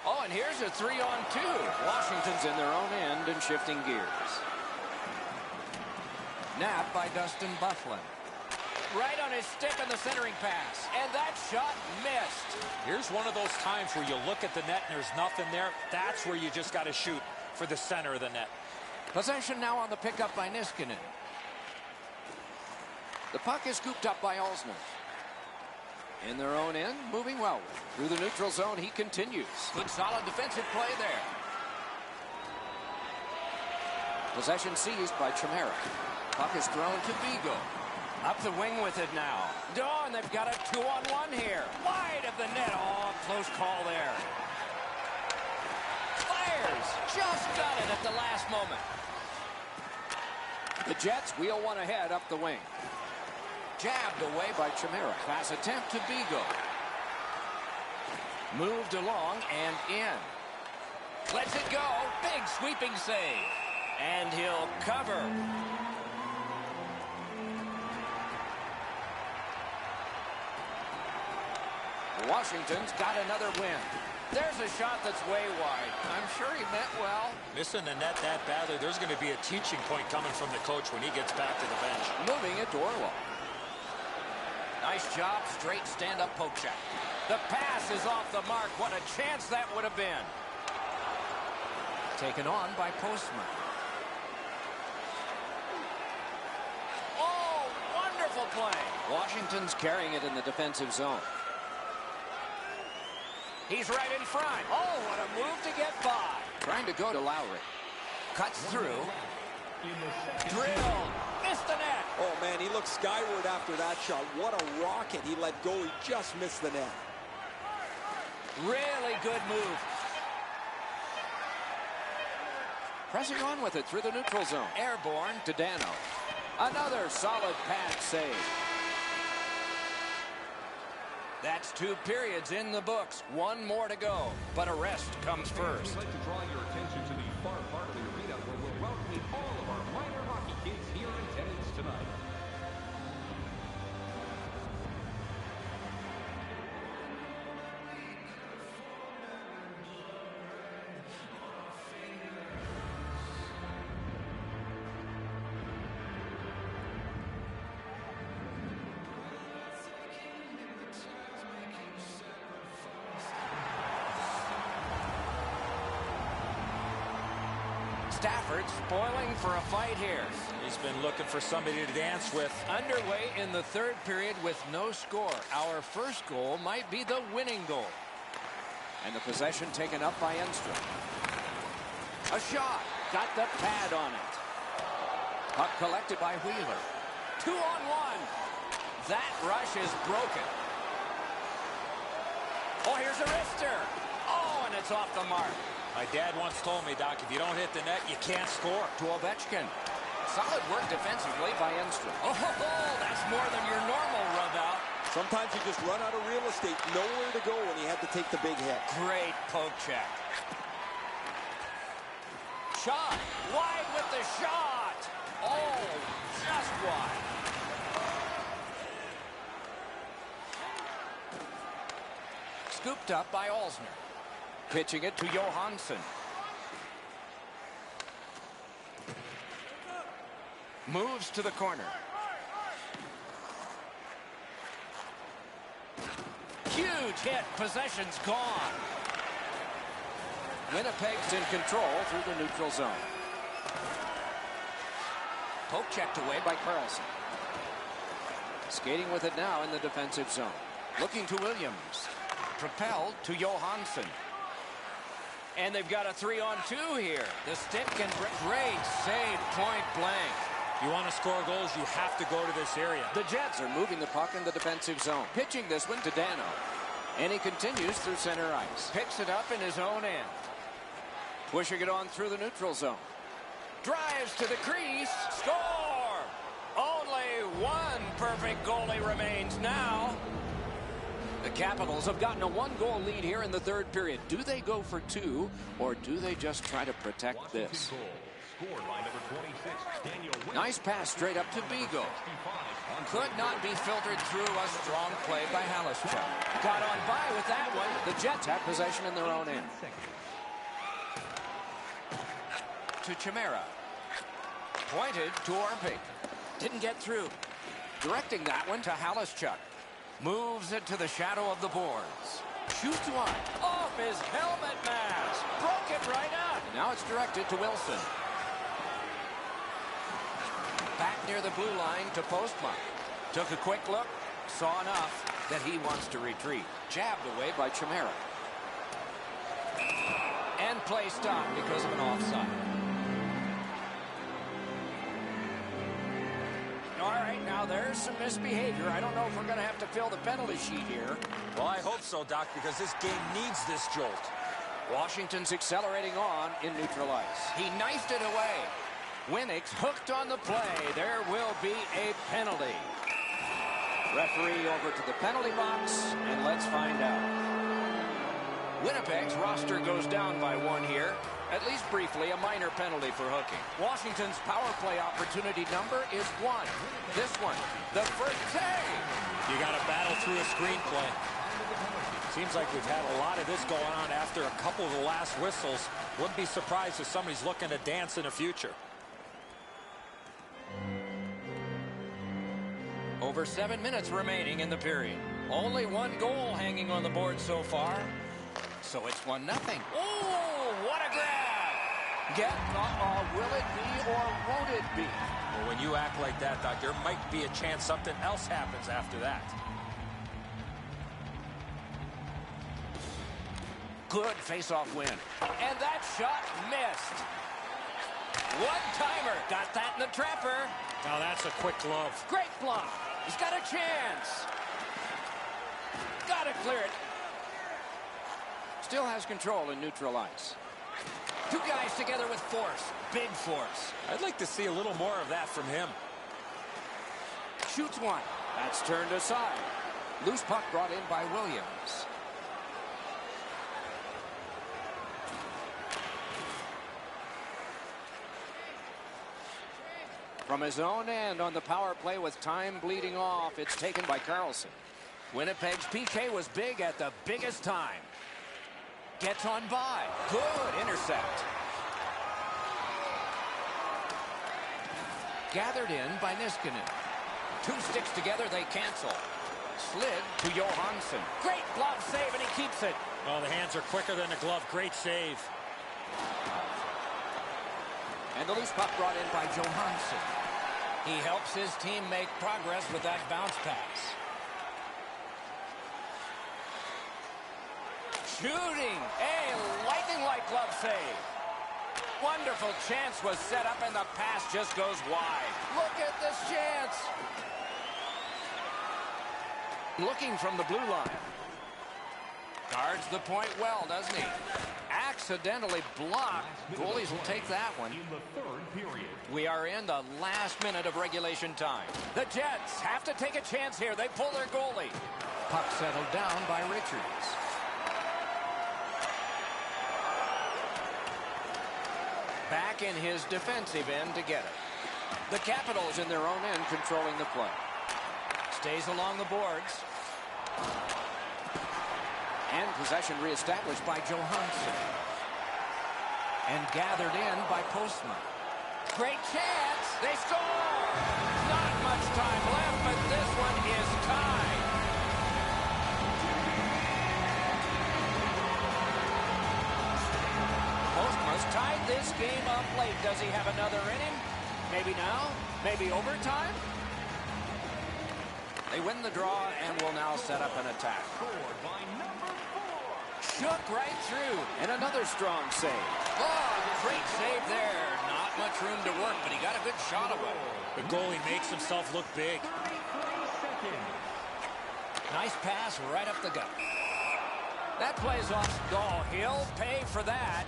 Oh, and here's a 3-on-2. Washington's in their own end and shifting gears. Napped by Dustin Byfuglien. Right on his stick on the centering pass. And that shot missed. Here's one of those times where you look at the net and there's nothing there. That's where you just got to shoot for the center of the net. Possession now on the pickup by Niskanen. The puck is scooped up by Alsner. In their own end, moving well. Through the neutral zone, he continues. Good solid defensive play there. Possession seized by Chimera. Puck is thrown to Vigo. Up the wing with it now. Oh, and they've got a 2-on-1 here. Wide of the net. Oh, close call there. Fires. Just got it at the last moment. The Jets wheel one ahead up the wing. Jabbed away by Chimera. Pass attempt to Vigo. Moved along and in. Lets it go. Big sweeping save. And he'll cover. Washington's got another win. There's a shot that's way wide. I'm sure he meant well. Missing the net that badly, there's going to be a teaching point coming from the coach when he gets back to the bench. Moving it to Orlov. Nice job, straight stand-up poke check. The pass is off the mark. What a chance that would have been. Taken on by Postman. Oh, wonderful play. Washington's carrying it in the defensive zone. He's right in front. Oh, what a move to get by. Trying to go to Lowry. Cuts through. in the second. Drill. Missed the net. Oh, man, he looked skyward after that shot. What a rocket he let go. He just missed the net. Really good move. Pressing on with it through the neutral zone. Airborne to Dano. Another solid pad save. That's 2 periods in the books. 1 more to go, but a rest comes first. We'd like to draw your attention to the far part of the arena where we're welcoming all of our minor hockey kids here in attendance tonight. Stafford spoiling for a fight here. He's been looking for somebody to dance with. Underway in the 3rd period with no score. Our first goal might be the winning goal. And the possession taken up by Enstrom. A shot. Got the pad on it. Puck collected by Wheeler. 2-on-1. That rush is broken. Oh, here's a wrister. Oh, and it's off the mark. My dad once told me, Doc, if you don't hit the net, you can't score. To Ovechkin. Solid work defensively by Enstrom. Oh, that's more than your normal rub out. Sometimes you just run out of real estate, nowhere to go when he had to take the big hit. Great poke check. Shot. Wide with the shot. Oh, just wide. Scooped up by Olsner. Pitching it to Johansson. Moves to the corner. Huge hit. Possession's gone. Winnipeg's in control through the neutral zone. Poke checked away by Carlson. Skating with it now in the defensive zone. Looking to Williams. Propelled to Johansson. And they've got a 3-on-2 here. The stick and great save, point blank. You want to score goals, you have to go to this area. The Jets are moving the puck in the defensive zone. Pitching this one to Dano. And he continues through center ice. Picks it up in his own end. Pushing it on through the neutral zone. Drives to the crease. Score! Only one perfect goalie remains now. The Capitals have gotten a 1-goal lead here in the 3rd period. Do they go for 2, or do they just try to protect this? Nice pass straight up to Beagle. Could not be filtered through a strong play by Halischuk. Got on by with that one. The Jets have possession in their own end. To Chimera. Pointed to Orpik. Didn't get through. Directing that one to Halischuk. Moves it to the shadow of the boards. Shoots one. Off his helmet mask. Broke it right up. Now it's directed to Wilson. Back near the blue line to Postma. Took a quick look. Saw enough that he wants to retreat. Jabbed away by Chimera. And play stopped because of an offside. All right, now there's some misbehavior. I don't know if we're going to have to fill the penalty sheet here. Well, I hope so, Doc, because this game needs this jolt. Washington's accelerating on in neutral ice. He knifed it away. Winnick's hooked on the play. There will be a penalty. Referee over to the penalty box, and let's find out. Winnipeg's roster goes down by 1 here. At least briefly, a minor penalty for hooking. Washington's power play opportunity number is 1. This one, the first save. You got to battle through a screenplay. Seems like we've had a lot of this going on after a couple of the last whistles. Wouldn't be surprised if somebody's looking to dance in the future. Over 7 minutes remaining in the period. Only 1 goal hanging on the board so far. So it's 1-0. Oh, what a grab! Will it be or won't it be? Well, when you act like that, Doc, there might be a chance something else happens after that. Good face-off win. And that shot missed. One-timer. Got that in the trapper. Now that's a quick glove. Great block. He's got a chance. Got to clear it. Still has control in neutral ice. Two guys together with force. Big force. I'd like to see a little more of that from him. Shoots one. That's turned aside. Loose puck brought in by Williams. From his own end on the power play with time bleeding off, it's taken by Carlson. Winnipeg's PK was big at the biggest time. Gets on by. Good intercept. Gathered in by Niskanen. Two sticks together, they cancel. Slid to Johansson. Great glove save, and he keeps it. Well, the hands are quicker than the glove. Great save. And the loose puck brought in by Johansson. He helps his team make progress with that bounce pass. Shooting. A lightning-like glove save. Wonderful chance was set up, and the pass just goes wide. Look at this chance. Looking from the blue line. Guards the point well, doesn't he? Accidentally blocked. Goalies will take that one. In the third period. We are in the last minute of regulation time. The Jets have to take a chance here. They pull their goalie. Puck settled down by Richards. Back in his defensive end to get it. The Capitals in their own end controlling the play. Stays along the boards. And possession reestablished by Johansson. And gathered in by Postman. Great chance. They score. Not much time left, but this one is tied. Postman's tied this game up late. Does he have another inning? Maybe now? Maybe overtime? They win the draw and will now set up an attack. Scored by number 4. Shook right through. And another strong save. Oh, great save there. Not much room to work, but he got a good shot away. The goalie makes himself look big. 33 seconds. Nice pass right up the gut. That plays off. Oh, he'll pay for that.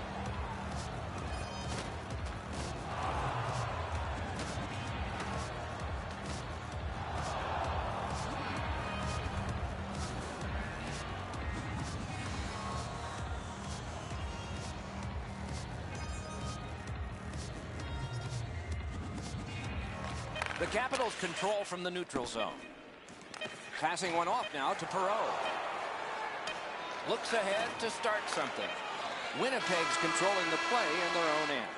The Capitals control from the neutral zone. Passing one off now to Perreault. Looks ahead to start something. Winnipeg's controlling the play in their own end.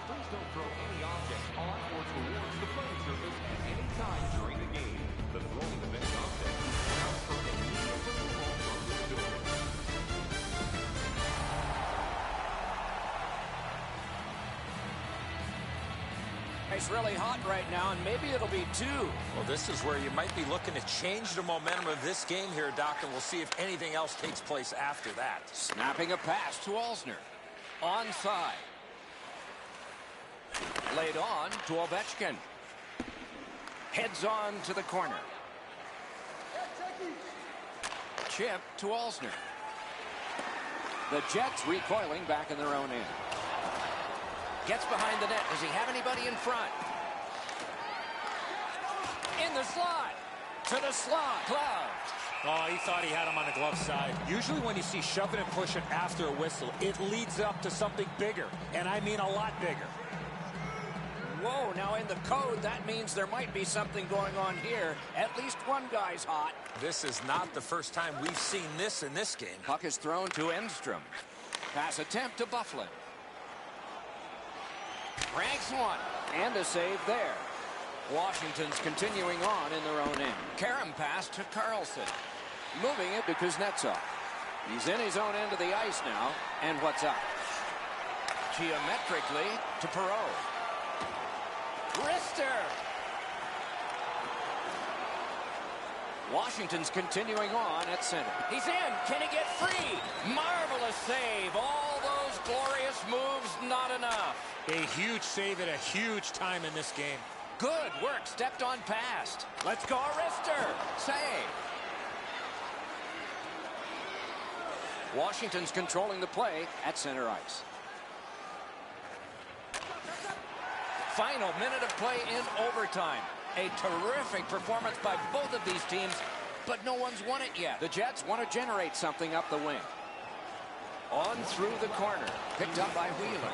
Please don't throw any object on or towards the playing surface at any time during the game. The throwing of any object counts for immediate removal from the facility. It's really hot right now, and maybe it'll be 2. Well, this is where you might be looking to change the momentum of this game here, Doc, and we'll see if anything else takes place after that. Snapping a pass to Alsner. Onside. Laid on to Ovechkin. Heads on to the corner. Chip to Alsner. The Jets recoiling back in their own end. Gets behind the net. Does he have anybody in front? In the slot. To the slot. Gloved. Oh, he thought he had him on the glove side. Usually when you see shoving and pushing after a whistle, it leads up to something bigger. And I mean a lot bigger. Whoa, now in the code, that means there might be something going on here. At least one guy's hot. This is not the first time we've seen this in this game. Puck is thrown to Enstrom. Pass attempt to Bufflin. Ranks one. And a save there. Washington's continuing on in their own end. Karam pass to Carlson. Moving it to Kuznetsov. He's in his own end of the ice now. And what's up? Geometrically to Perreault. Wrister. Washington's continuing on at center. He's in. Can he get free? Marvelous save. All those glorious moves not enough. A huge save at a huge time in this game. Good work, stepped on past. Let's go, Arister. Save. Washington's controlling the play at center ice. Final minute of play in overtime. A terrific performance by both of these teams, but no one's won it yet. The Jets want to generate something up the wing. On through the corner. Picked up by Wheeler.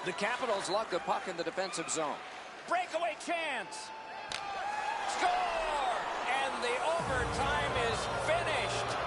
The Capitals luck the puck in the defensive zone. Breakaway chance. Score! And the overtime is finished.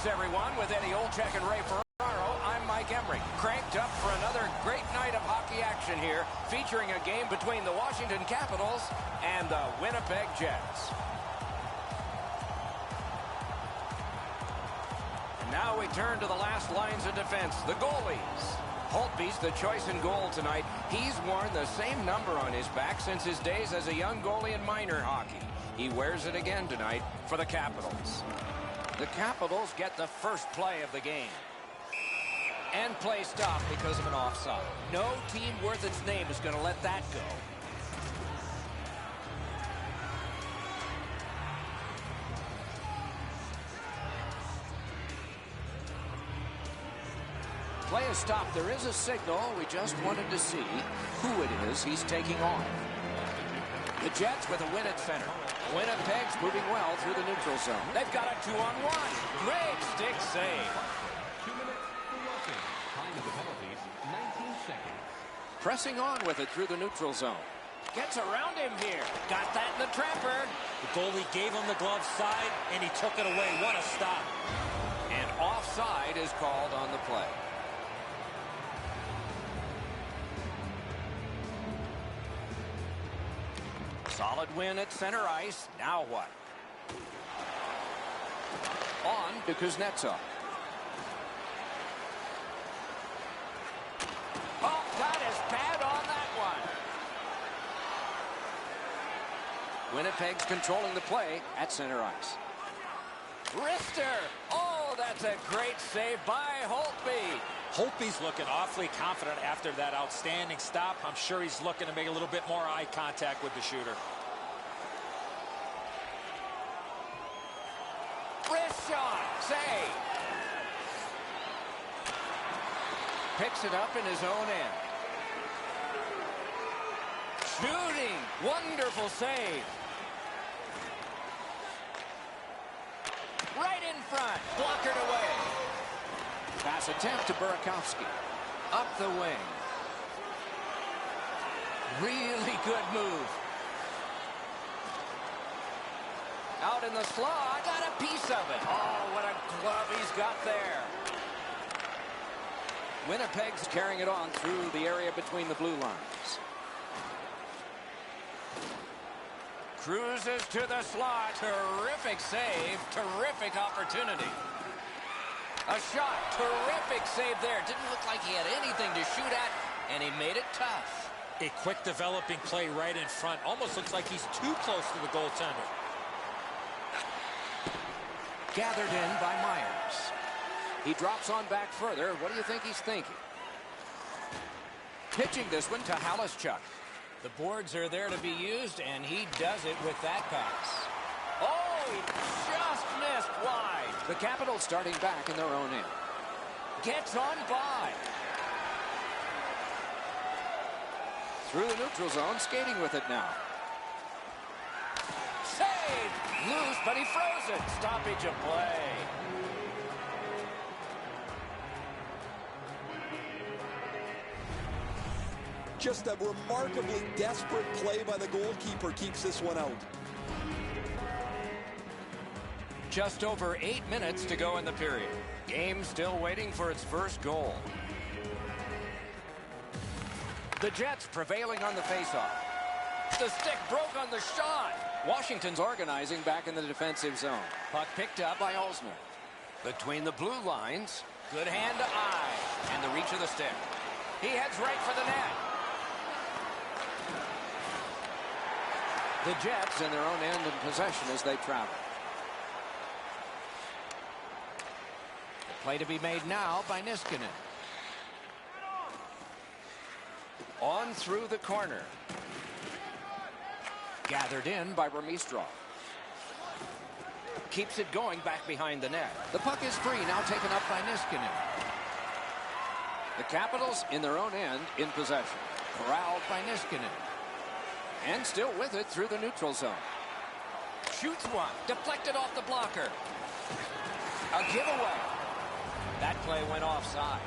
Greetings, everyone, with Eddie Olczyk and Ray Ferraro. I'm Mike Emmerich, cranked up for another great night of hockey action here, featuring a game between the Washington Capitals and the Winnipeg Jets. And now we turn to the last lines of defense, the goalies. Holtby's the choice in goal tonight. He's worn the same number on his back since his days as a young goalie in minor hockey. He wears it again tonight for the Capitals. The Capitals get the first play of the game. And play stopped because of an offside. No team worth its name is going to let that go. Play is stopped. There is a signal. We just wanted to see who it is he's taking on. The Jets with a win at center. Winnipeg's moving well through the neutral zone. They've got a 2-on-1. Great stick save. 2 minutes for Wilson. Time of the penalties, 19 seconds. Pressing on with it through the neutral zone. Gets around him here. Got that in the trapper. The goalie gave him the glove side, and he took it away. What a stop. And offside is called on the play. Solid win at center ice. Now what? On to Kuznetsov. Oh, that is bad on that one. Winnipeg's controlling the play at center ice. Wrister. Oh, that's a great save by Holtby. Holtby's looking awfully confident after that outstanding stop. I'm sure he's looking to make a little bit more eye contact with the shooter. Wrist shot. Save. Picks it up in his own end. Shooting. Wonderful save. Right in front. Blockered away. Pass attempt to Burakovsky. Up the wing. Really good move. Out in the slot. Got a piece of it. Oh, what a glove he's got there. Winnipeg's carrying it on through the area between the blue lines. Cruises to the slot. Terrific save. Terrific opportunity. A shot. Terrific save there. Didn't look like he had anything to shoot at, and he made it tough. A quick developing play right in front. Almost looks like he's too close to the goaltender. Gathered in by Myers. He drops on back further. What do you think he's thinking? Pitching this one to Halischuk. The boards are there to be used, and he does it with that pass. Oh, he just missed wide. The Capitals starting back in their own end. Gets on by. Through the neutral zone, skating with it now. Save! Loose, but he froze it. Stoppage of play. Just a remarkably desperate play by the goalkeeper keeps this one out. Just over 8 minutes to go in the period. Game still waiting for its first goal. The Jets prevailing on the faceoff. The stick broke on the shot. Washington's organizing back in the defensive zone. Puck picked up by Olsner. Between the blue lines. Good hand to eye. And the reach of the stick. He heads right for the net. The Jets in their own end in possession as they travel. The play to be made now by Niskanen. On through the corner. Gathered in by Remistrov. Keeps it going back behind the net. The puck is free, now taken up by Niskanen. The Capitals in their own end in possession. Corralled by Niskanen. And still with it through the neutral zone. Shoots one. Deflected off the blocker. A giveaway. That play went offside.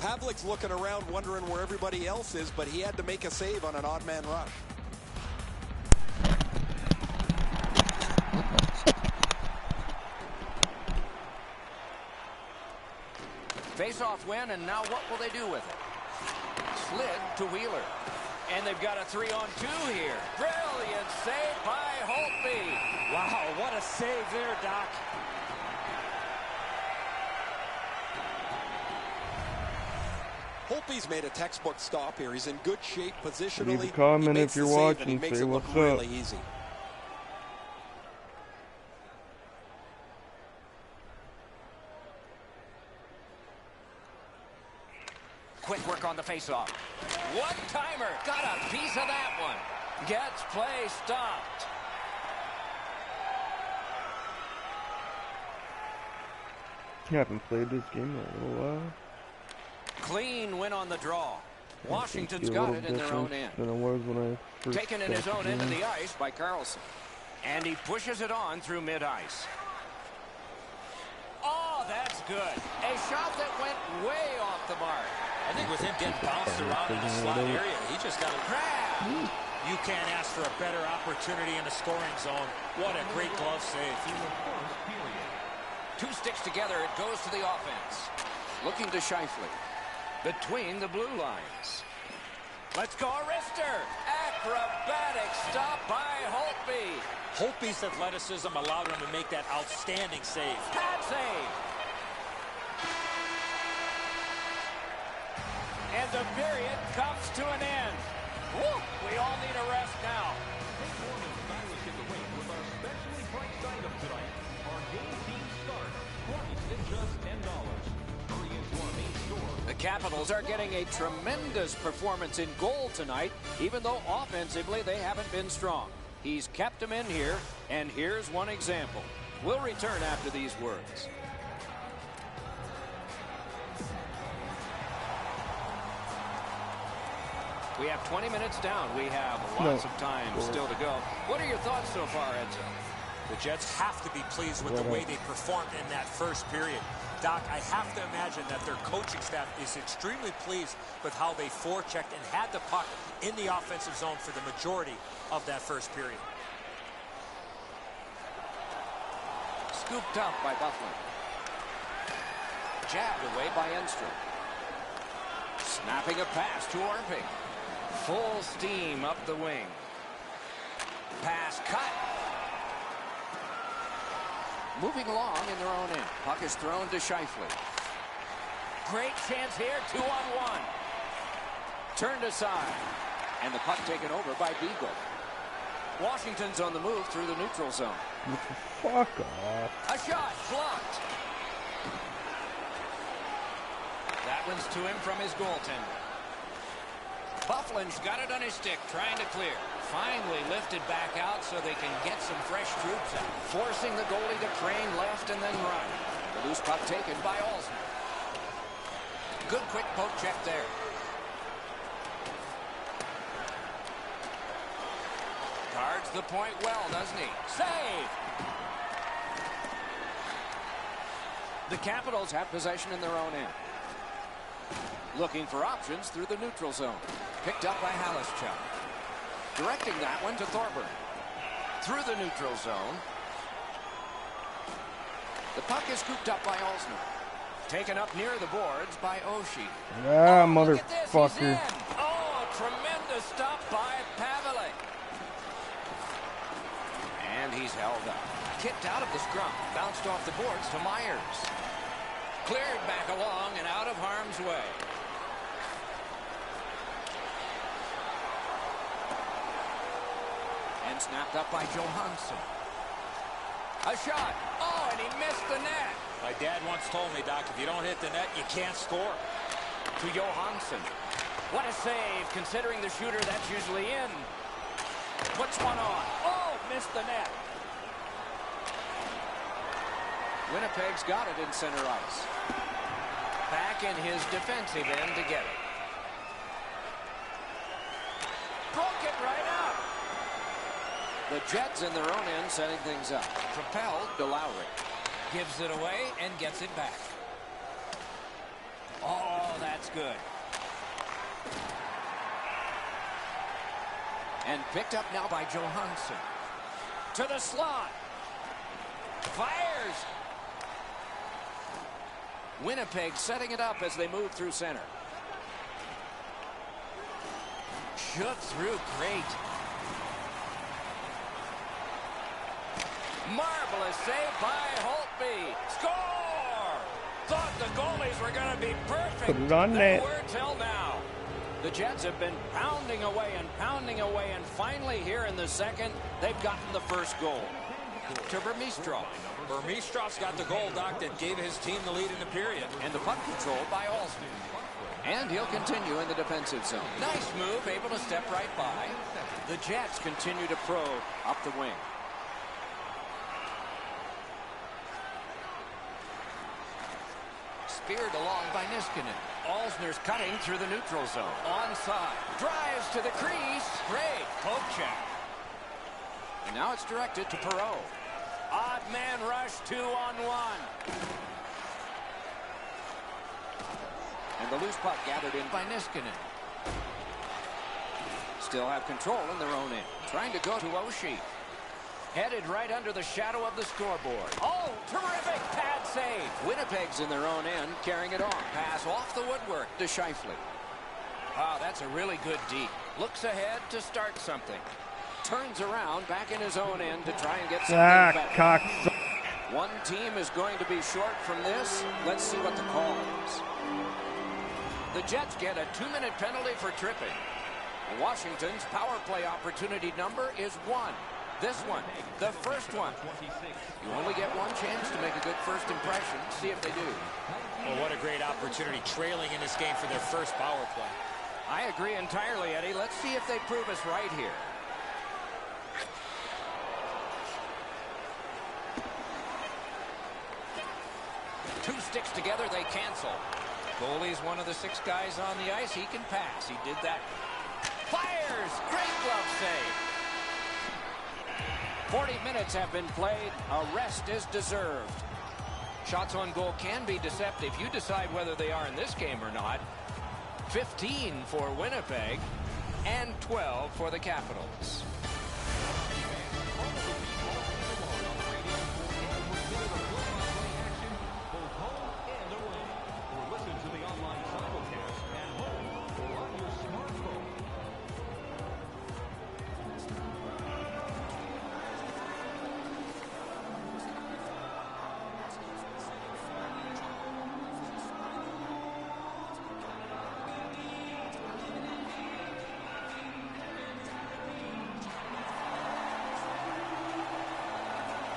Pavlik's looking around wondering where everybody else is, but he had to make a save on an odd man rush. Face-off win, and now what will they do with it? Slid to Wheeler. And they've got a 3-on-2 here. Brilliant save by Holtby. Wow, what a save there, Doc. Holtby's made a textbook stop here. He's in good shape positionally. Leave a comment he makes if you're the save, watching. and he makes Say it look what's really up. easy. Quick work on the faceoff. One-timer. Got a piece of that one. Gets play stopped. I haven't played this game in a little while. Clean win on the draw. Washington's It's a got little it in their own different end. than it was when I first Taken in his started own end of playing. the ice by Carlson. And he pushes it on through mid-ice. Oh, that's good. A shot that went way off the mark. I think with him getting bounced around in the slot area, he just got a grab. You can't ask for a better opportunity in the scoring zone. What a great glove save. Two sticks together, it goes to the offense. Looking to Scheifele. Between the blue lines. Let's go, Arister. Acrobatic stop by Holtby. Holtby's athleticism allowed him to make that outstanding save. Pad save. And the period comes to an end. Woo, we all need a rest now. Take more than stylish in the ring with our specially priced item tonight. Our game team start, priced at just $10. Hurry into our main store. The Capitals are getting a tremendous performance in goal tonight, even though offensively they haven't been strong. He's kept them in here, and here's one example. We'll return after these words. We have 20 minutes down. We have lots of time still to go. What are your thoughts so far, Edzo? The Jets have to be pleased with the way they performed in that first period. Doc, I have to imagine that their coaching staff is extremely pleased with how they forechecked and had the puck in the offensive zone for the majority of that first period. Scooped up by Buffalo. Jabbed away by Enstrom. Snapping a pass to Orpik. Full steam up the wing. Pass cut. Moving along in their own end. Puck is thrown to Scheifele. Great chance here, 2-on-1. Turned aside. And the puck taken over by Beagle. Washington's on the move through the neutral zone. Fuck off. A shot blocked. That one's to him from his goaltender. Bufflin's got it on his stick, trying to clear. Finally lifted back out so they can get some fresh troops out. Forcing the goalie to crane left and then run. The loose puck taken by Olsen. Good quick poke check there. Guards the point well, doesn't he? Save! The Capitals have possession in their own end. Looking for options through the neutral zone. Picked up by Halischuk. Directing that one to Thorburn. Through the neutral zone. The puck is scooped up by Olsner. Taken up near the boards by Oshie. Ah, Look at this, he's motherfucker. in. Oh, tremendous stop by Pavelec. And he's held up. Kicked out of the scrum. Bounced off the boards to Myers. Cleared back along and out of harm's way. And snapped up by Johansson. A shot. Oh, and he missed the net. My dad once told me, Doc, if you don't hit the net, you can't score. To Johansson. What a save, considering the shooter that's usually in. Puts one on. Oh, missed the net. Winnipeg's got it in center ice. Back in his defensive end to get it. Broke it right up. The Jets in their own end setting things up. Propelled to Lowry. Gives it away and gets it back. Oh, that's good. And picked up now by Johansson. To the slot. Fires. Winnipeg setting it up as they move through center. Shoot through, great. Marvelous save by Holtby. Score! Thought the goalies were going to be perfect. Put it on net. They were till now. The Jets have been pounding away, and finally here in the second, they've gotten the first goal. To Vermeestrov. Vermeestrov's got the goal, Doc, that gave his team the lead in the period. And the puck controlled by Alston. And he'll continue in the defensive zone. Nice move, able to step right by. The Jets continue to probe up the wing. Speared along by Niskanen. Alsner's cutting through the neutral zone. Onside. Drives to the crease. Great poke check. And now it's directed to Perreault. Odd man rush, 2-on-1. And the loose puck gathered in by Niskanen. Still have control in their own end. Trying to go to Oshie. Headed right under the shadow of the scoreboard. Oh, terrific pad save. Winnipeg's in their own end, carrying it on. Pass off the woodwork to Scheifele. Wow, that's a really good D. Looks ahead to start something. Turns around back in his own end to try and get something better. One team is going to be short from this. Let's see what the call is. The Jets get a 2-minute penalty for tripping. Washington's power play opportunity number is 1. This one, the first one. You only get one chance to make a good first impression. See if they do. Well, what a great opportunity trailing in this game for their first power play. I agree entirely, Eddie. Let's see if they prove us right here. Two sticks together, they cancel. Goalie's one of the 6 guys on the ice. He can pass. He did that. Fires! Great glove save. 40 minutes have been played. A rest is deserved. Shots on goal can be deceptive. You decide whether they are in this game or not. 15 for Winnipeg and 12 for the Capitals.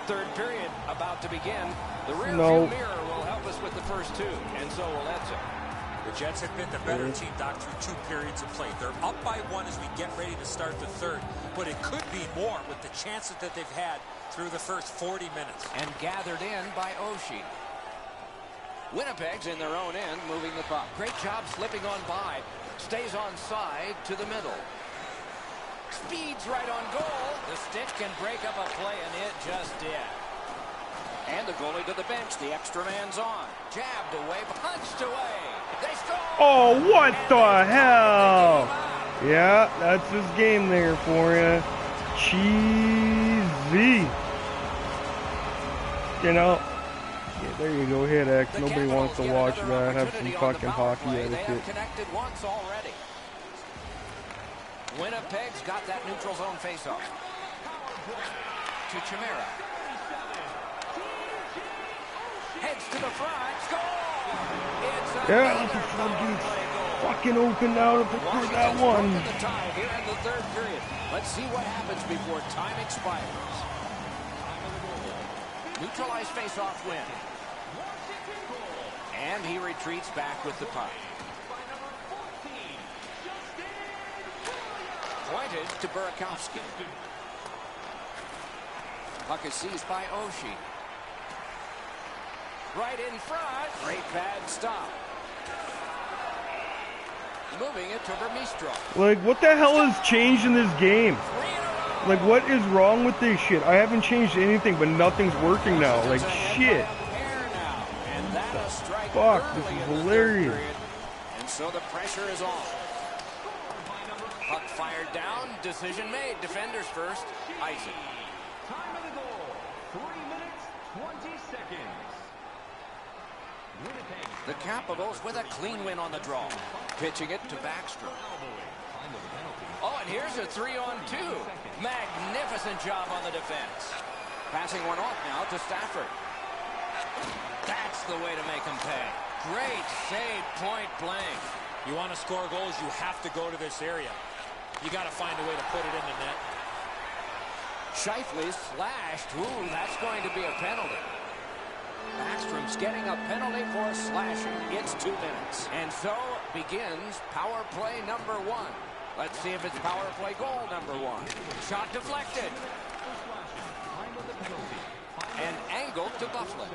Third period about to begin. The rear view mirror will help us with the first 2, and so will Edzo. The Jets have been the better team, Doc, through 2 periods of play. They're up by 1 as we get ready to start the third, but it could be more with the chances that they've had through the first 40 minutes. And gathered in by Oshie. Winnipeg's in their own end, moving the puck. Great job slipping on by. Stays on side to the middle. Speeds right on goal. The stick can break up a play, and it just did. And the goalie to the bench. The extra man's on. Jabbed away, punched away. They score! Oh, what the hell? Yeah, that's his game there for you. Cheesy. You know, yeah, there you go, hit X. Nobody wants to watch that. Have some fucking hockey etiquette. They have connected once already. Winnipeg's got that neutral zone faceoff. To Chimera. Heads to the front. Score! It's a fucking open now to put that one. The tie here in the third period. Let's see what happens before time expires. Neutralized faceoff win. And he retreats back with the puck. Pointed to Burakovsky. Puck is seized by Oshie. Right in front. Great pad stop. Moving it to Vermeestrov. Like, what the hell has changed in this game? Like, what is wrong with this shit? I haven't changed anything, but nothing's working now. Like, shit. Fuck, this is hilarious. And so the pressure is on. Puck fired down. Decision made. Defenders first. Icing. Time of the goal. 3 minutes, 20 seconds. Winnipeg The Capitals with a clean win on the draw. Pitching it to Backstrom. Oh, and here's a 3-on-2. Magnificent job on the defense. Passing one off now to Stafford. That's the way to make him pay. Great save, point blank. You want to score goals, you have to go to this area. You got to find a way to put it in the net. Scheifele slashed. Ooh, that's going to be a penalty. Backstrom's getting a penalty for slashing. It's 2 minutes. And so begins power play number 1. Let's see if it's power play goal number 1. Shot deflected. And angled to Buffalo.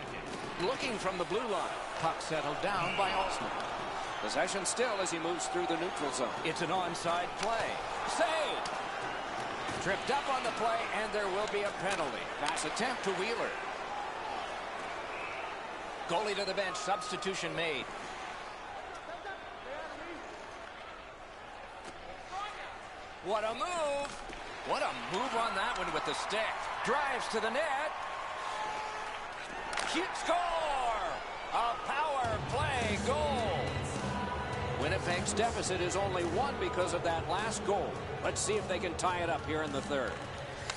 Looking from the blue line. Puck settled down by Osman. Possession still as he moves through the neutral zone. It's an onside play. Save! Tripped up on the play, and there will be a penalty. Pass attempt to Wheeler. Goalie to the bench. Substitution made. What a move. What a move on that one with the stick. Drives to the net. Cute score. A power play goal. Winnipeg's deficit is only 1 because of that last goal. Let's see if they can tie it up here in the third.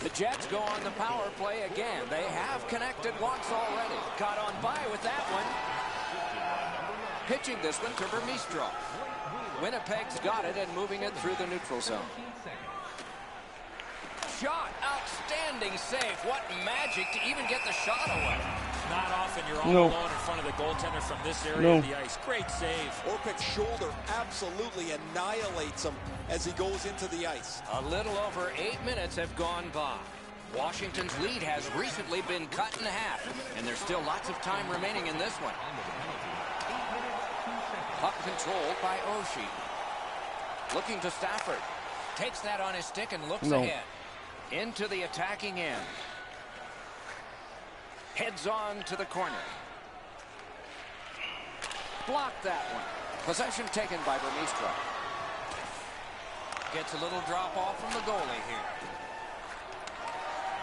The Jets go on the power play again. They have connected once already. Got on by with that one. Pitching this one to Vermeestrov. Winnipeg's got it and moving it through the neutral zone. Shot. Outstanding save. What magic to even get the shot away. Not often you're all alone in front of the goaltender from this area of the ice. Great save. Orpik's shoulder absolutely annihilates him as he goes into the ice. A little over 8 minutes have gone by. Washington's lead has recently been cut in half, and there's still lots of time remaining in this one. Puck controlled by Oshie. Looking to Stafford. Takes that on his stick and looks ahead. Into the attacking end. Heads on to the corner. Blocked that one. Possession taken by Vermeestrov. Gets a little drop off from the goalie here.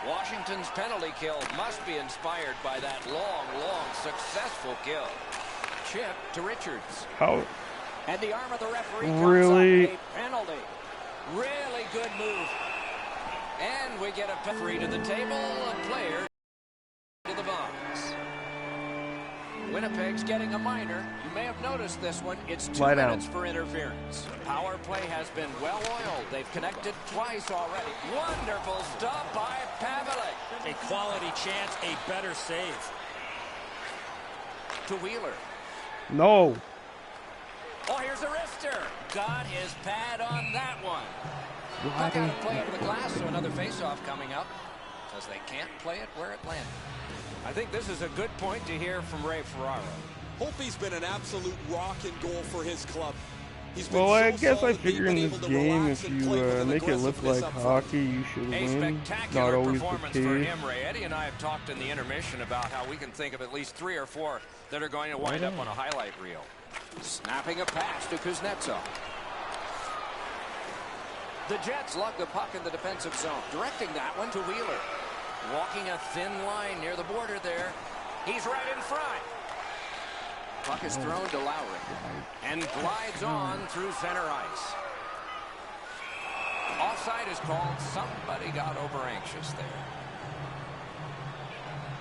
Washington's penalty kill must be inspired by that long, successful kill. Chip to Richards. How? And the arm of the referee comes Really? up. A penalty. Really good move. And we get a referee to the table. A player to the box. Winnipeg's getting a minor. You may have noticed this one. It's 2 minutes for interference. The power play has been well oiled. They've connected twice already. Wonderful stop by Pavelec. A quality chance, a better save. To Wheeler. No. Oh, here's a wrister. Got his pad on that one. Puck out of play over the glass, so another face-off coming up. Because they can't play it where it landed. I think this is a good point to hear from Ray Ferraro. Hope he's been an absolute rock and goal for his club. He's been I guess I figure in this game, if you make it look like hockey, you should A win. spectacular Not always performance the for case. him, Ray. Eddie and I have talked in the intermission about how we can think of at least 3 or 4 that are going to wind up on a highlight reel. Snapping a pass to Kuznetsov. The Jets lug the puck in the defensive zone, directing that one to Wheeler. Walking a thin line near the border there. He's right in front. Puck is thrown to Lowry and glides on through center ice. Offside is called. Somebody got over anxious there.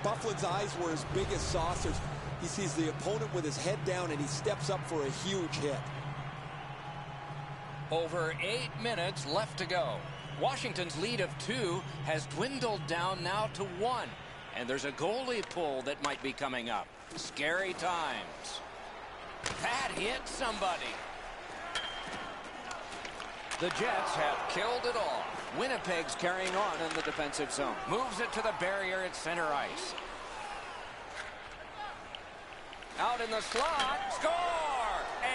Bufflin's eyes were as big as saucers. He sees the opponent with his head down and he steps up for a huge hit. Over 8 minutes left to go. Washington's lead of 2 has dwindled down now to 1. And there's a goalie pull that might be coming up. Scary times. That hit somebody. The Jets have killed it all. Winnipeg's carrying on in the defensive zone. Moves it to the barrier at center ice. Out in the slot. Score!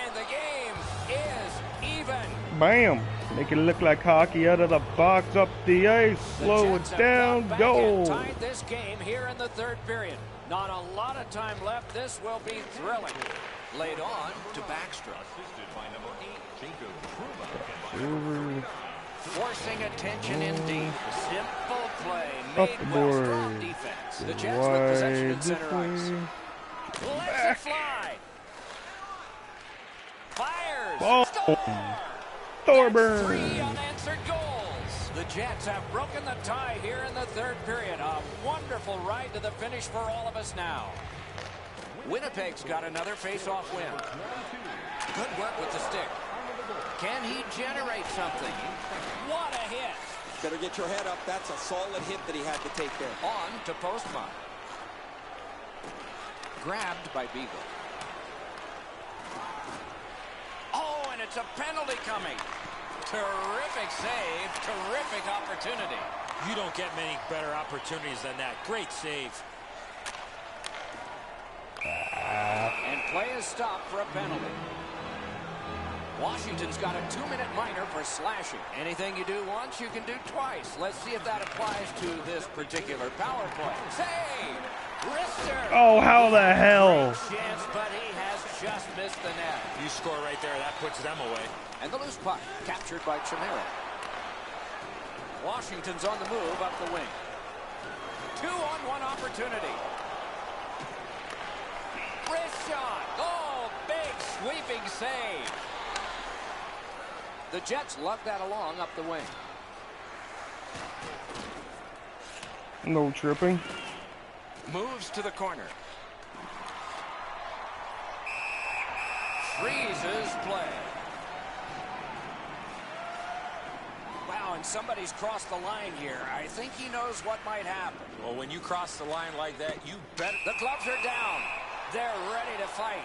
And the game is even. Bam! Make it look like hockey out of the box, up the ice, slow it down, go! Tied this game here in the third period. Not a lot of time left. This will be thrilling. Laid on to Backstrom. Forcing attention indeed. Simple play made well. Strong defense. The Jets with possession in center ice. Let's it fly. Boom. Score! Thorburn. 3 unanswered goals. The Jets have broken the tie here in the third period. A wonderful ride to the finish for all of us now. Winnipeg's got another face-off win. Good work with the stick. Can he generate something? What a hit. Better get your head up. That's a solid hit that he had to take there. On to Postma. Grabbed by Beagle. Oh, and it's a penalty coming. Terrific save, terrific opportunity. You don't get many better opportunities than that. Great save. And play is stopped for a penalty. Washington's got a 2-minute minor for slashing. Anything you do once, you can do twice. Let's see if that applies to this particular power play. Save! Wrister! Oh, how the hell? Great chance, but he has just missed the net. You score right there, that puts them away. And the loose puck captured by Chimera. Washington's on the move up the wing. 2-on-1 opportunity. Wrist shot. Oh, big sweeping save. The Jets lug that along up the wing. No tripping. Moves to the corner. Freezes play. Wow, and somebody's crossed the line here. I think he knows what might happen. Well, when you cross the line like that, you bet. The gloves are down. They're ready to fight.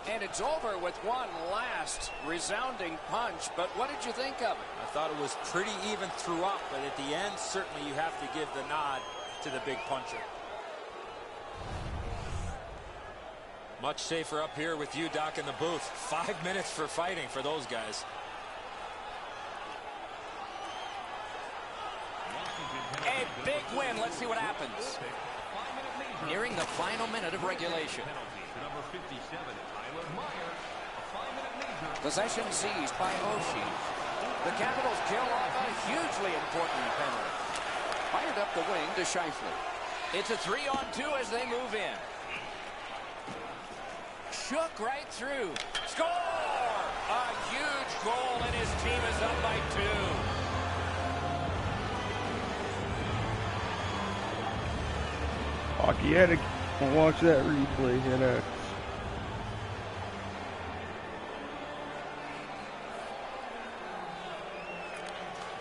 And it's over with one last resounding punch. But what did you think of it? I thought it was pretty even throughout, but at the end, certainly you have to give the nod to the big puncher. Much safer up here with you, Doc, in the booth. 5 minutes for fighting for those guys. A big win. Let's see what happens. Nearing the final minute of regulation. Possession seized by Oshie. The Capitals kill off a hugely important penalty. Fired up the wing to Scheifele. It's a 3-on-2 as they move in. Shook right through. Score! A huge goal, and his team is up by 2. Fuck, you had to watch that replay. Hit X.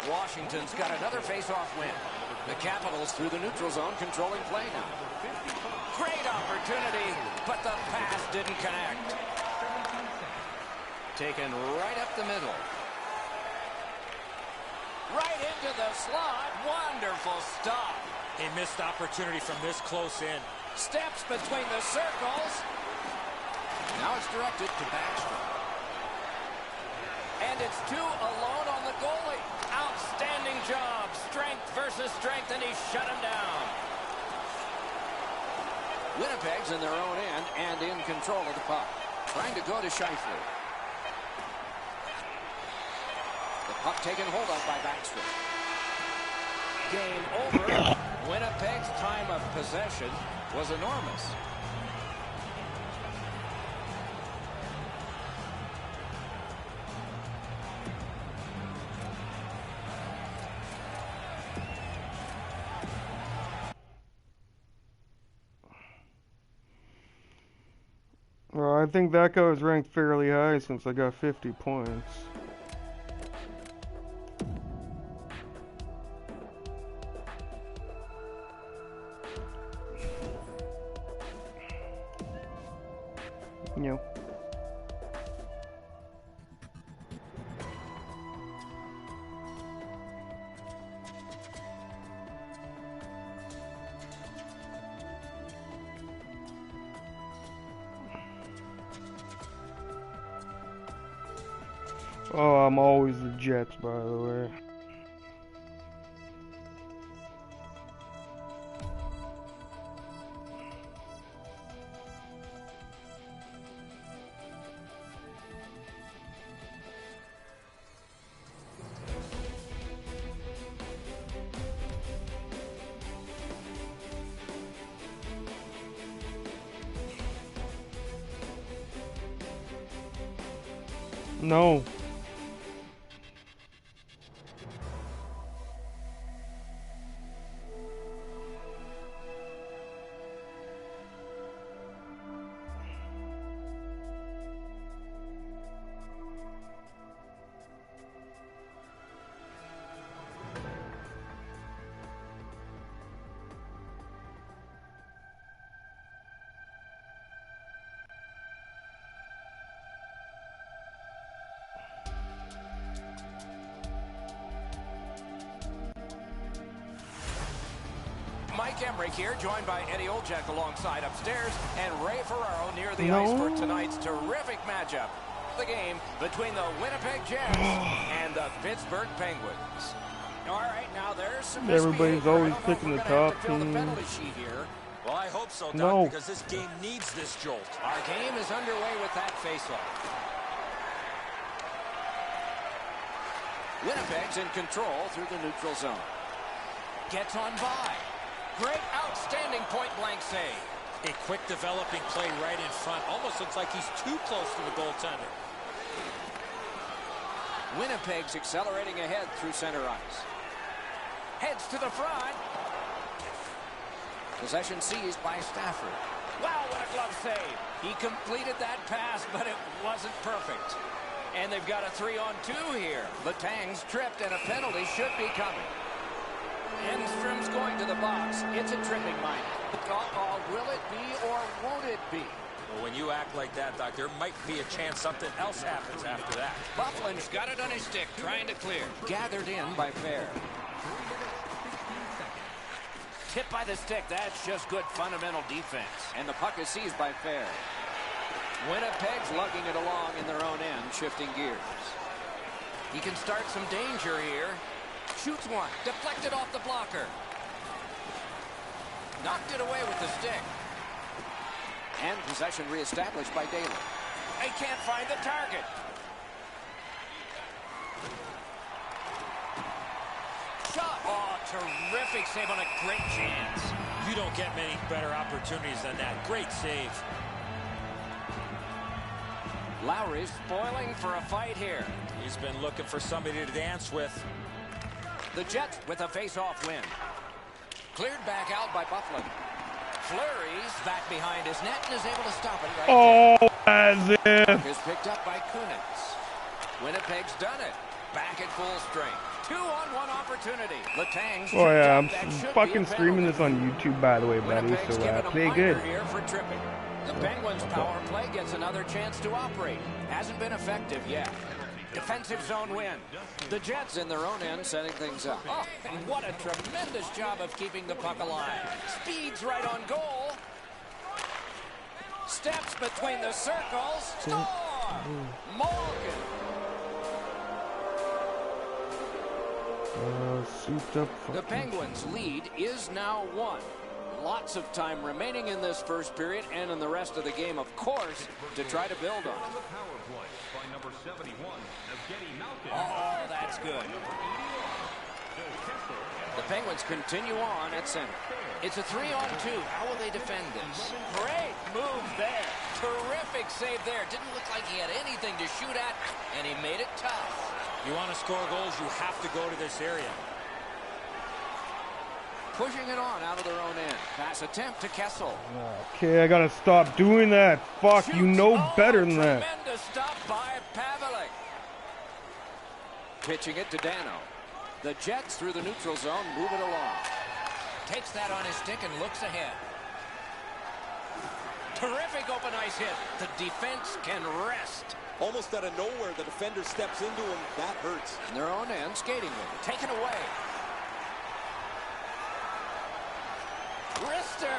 Washington's got another face-off win. The Capitals through the neutral zone controlling play now. Great opportunity, but the pass didn't connect. Taken right up the middle. Right into the slot. Wonderful stop. A missed opportunity from this close in. Steps between the circles. Now it's directed to Backstrom. And it's 2 alone on the goalie. Outstanding job. Strength versus strength, and he shut him down. Winnipeg's in their own end and in control of the puck. Trying to go to Scheifele. The puck taken hold of by Backstrom. Game over. Winnipeg's time of possession was enormous. Well, I think that guy was ranked fairly high since I got 50 points. Yeah. Oh, I'm always the Jets, by the way. No. Mike Emmerich here, joined by Eddie Olczyk alongside upstairs, and Ray Ferraro near the ice for tonight's terrific matchup. The game between the Winnipeg Jets and the Pittsburgh Penguins. All right, now there's some Everybody's always picking the top team. team. The penalty sheet here. Well, I hope so, Doc, No. because this game needs this jolt. Our game is underway with that faceoff. Winnipeg's in control through the neutral zone. Gets on by. Great, outstanding point-blank save. A quick developing play right in front. Almost looks like he's too close to the goaltender. Winnipeg's accelerating ahead through center ice. Heads to the front. Possession seized by Stafford. Wow, what a glove save. He completed that pass, but it wasn't perfect. And they've got a 3-on-2 here. The Tangs tripped, and a penalty should be coming. Enstrom's going to the box. It's a tripping minor. Will it be or won't it be? Well, when you act like that, Doc, there might be a chance something else happens after that. Bufflin's got it on his stick, trying to clear. Gathered in by Fair. Tip by the stick. That's just good fundamental defense. And the puck is seized by Fair. Winnipeg's lugging it along in their own end, shifting gears. He can start some danger here. Shoots one. Deflected off the blocker. Knocked it away with the stick. And possession reestablished by Daly. They can't find the target. Shot. Oh, terrific save on a great chance. You don't get many better opportunities than that. Great save. Lowry's spoiling for a fight here. He's been looking for somebody to dance with. The Jets with a face-off win. Cleared back out by Bufflin. Fleury's back behind his net and is able to stop it right Oh, as if. Is picked up by Kunitz. Winnipeg's done it. Back at full strength. 2-on-1 opportunity. The Tangs. Oh yeah, I'm fucking streaming this on YouTube, by the way, buddy. So play good. Here for tripping. The Penguins' power play gets another chance to operate. Hasn't been effective yet. Defensive zone win. The Jets in their own end setting things up. Oh, and what a tremendous job of keeping the puck alive. Speeds right on goal. Steps between the circles. Score! Morgan. Souped up. The Penguins' lead is now 1. Lots of time remaining in this first period and in the rest of the game, of course, to try to build on it. Oh, that's good. The Penguins continue on at center. It's a 3-on-2. How will they defend this? Great move there. Terrific save there. Didn't look like he had anything to shoot at, and he made it tough. You want to score goals, you have to go to this area. Pushing it on out of their own end. Pass attempt to Kessel. Okay, I gotta stop doing that. Fuck, you know better than that. Tremendous stop by Pavelec. Pitching it to Dano. The Jets through the neutral zone move it along. Takes that on his stick and looks ahead. Terrific open ice hit. The defense can rest. Almost out of nowhere, the defender steps into him. That hurts. In their own end, skating with it. Taken away. Rister.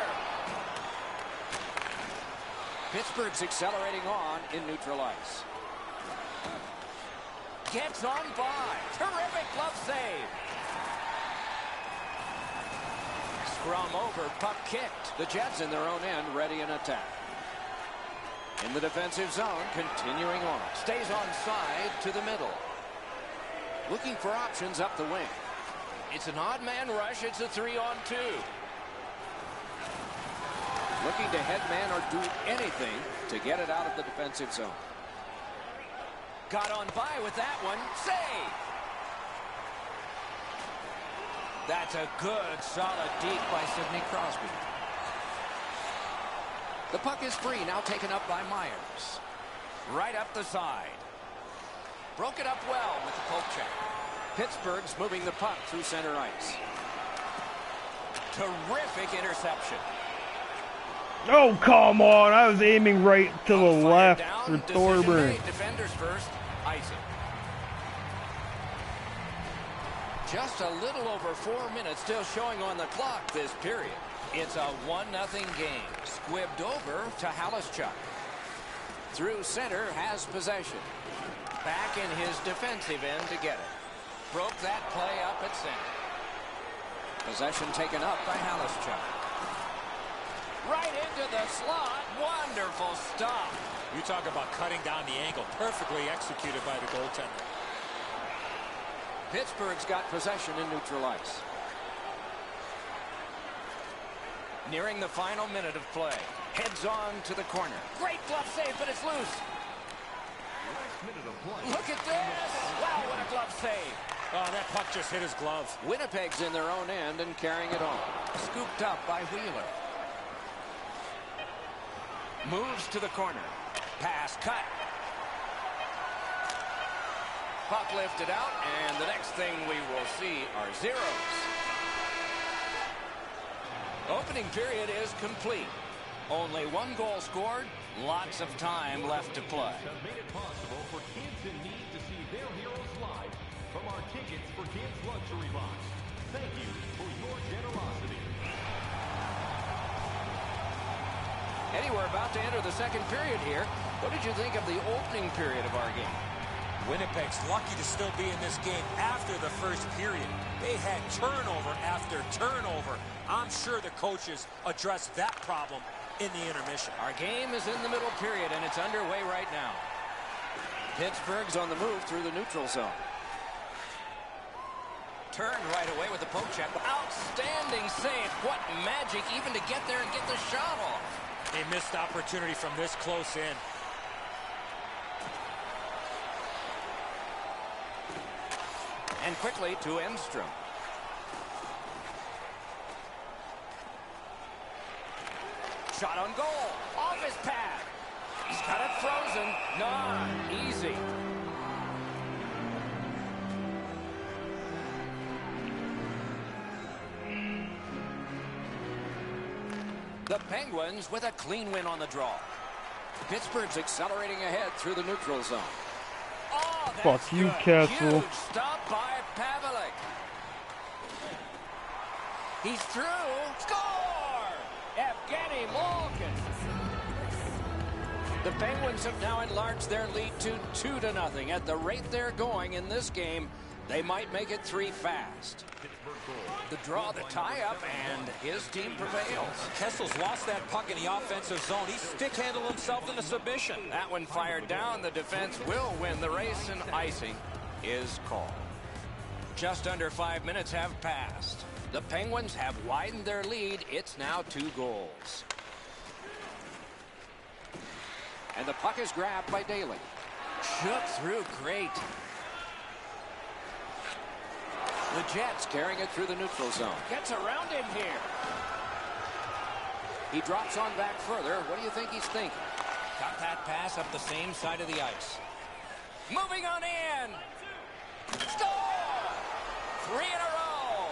Pittsburgh's accelerating on in neutral ice. Gets on by. Terrific glove save. Scrum over, puck kicked. The Jets in their own end, ready in attack. In the defensive zone, continuing on. Stays on side to the middle. Looking for options up the wing. It's an odd man rush. It's a 3-on-2. Looking to head man or do anything to get it out of the defensive zone. Got on by with that one. Save! That's a good, solid deke by Sidney Crosby. The puck is free, now taken up by Myers. Right up the side. Broke it up well with the poke check. Pittsburgh's moving the puck through center ice. Terrific interception. Oh, come on. I was aiming right to the left for Thorburn. Defenders first. Icing. Just a little over 4 minutes still showing on the clock this period. It's a 1-0 game. Squibbed over to Nhl16. Through center, has possession. Back in his defensive end to get it. Broke that play up at center. Possession taken up by Nhl16. Right into the slot. Wonderful stop. You talk about cutting down the angle. Perfectly executed by the goaltender. Pittsburgh's got possession in neutral ice. Nearing the final minute of play. Heads on to the corner. Great glove save, but it's loose. Look at this. Wow, what a glove save. Oh, that puck just hit his glove. Winnipeg's in their own end and carrying it on. Scooped up by Wheeler. Moves to the corner. Pass cut. Puck lifted out, and the next thing we will see are zeros. Opening period is complete. Only 1 goal scored. Lots of time left to play. Have made it possible for kids in need to see their heroes live from our Tickets for Kids luxury box. Thank you for your generosity. Eddie, we're about to enter the second period here. What did you think of the opening period of our game? Winnipeg's lucky to still be in this game after the first period. They had turnover after turnover. I'm sure the coaches addressed that problem in the intermission. Our game is in the middle period, and it's underway right now. Pittsburgh's on the move through the neutral zone. Turned right away with the poke check. Outstanding save. What magic even to get there and get the shot off. A missed opportunity from this close in. And quickly to Enstrom. Shot on goal. Off his pad. He's got it frozen. Not easy. The Penguins with a clean win on the draw. Pittsburgh's accelerating ahead through the neutral zone. Oh, that's fuck you, good. Kessel. Huge stop by Pavelec. He's through. Score! Evgeny Malkin. The Penguins have now enlarged their lead to 2-0. At the rate they're going in this game, they might make it 3 fast. The draw, the tie-up, and his team prevails. Kessel's lost that puck in the offensive zone. He stick-handled himself in the submission. That one fired down. The defense will win the race, and icing is called. Just under 5 minutes have passed. The Penguins have widened their lead. It's now 2 goals. And the puck is grabbed by Daly. Shook through great. The Jets carrying it through the neutral zone. Gets around him here. He drops on back further. What do you think he's thinking? Got that pass up the same side of the ice. Moving on in. Score! 3 in a row.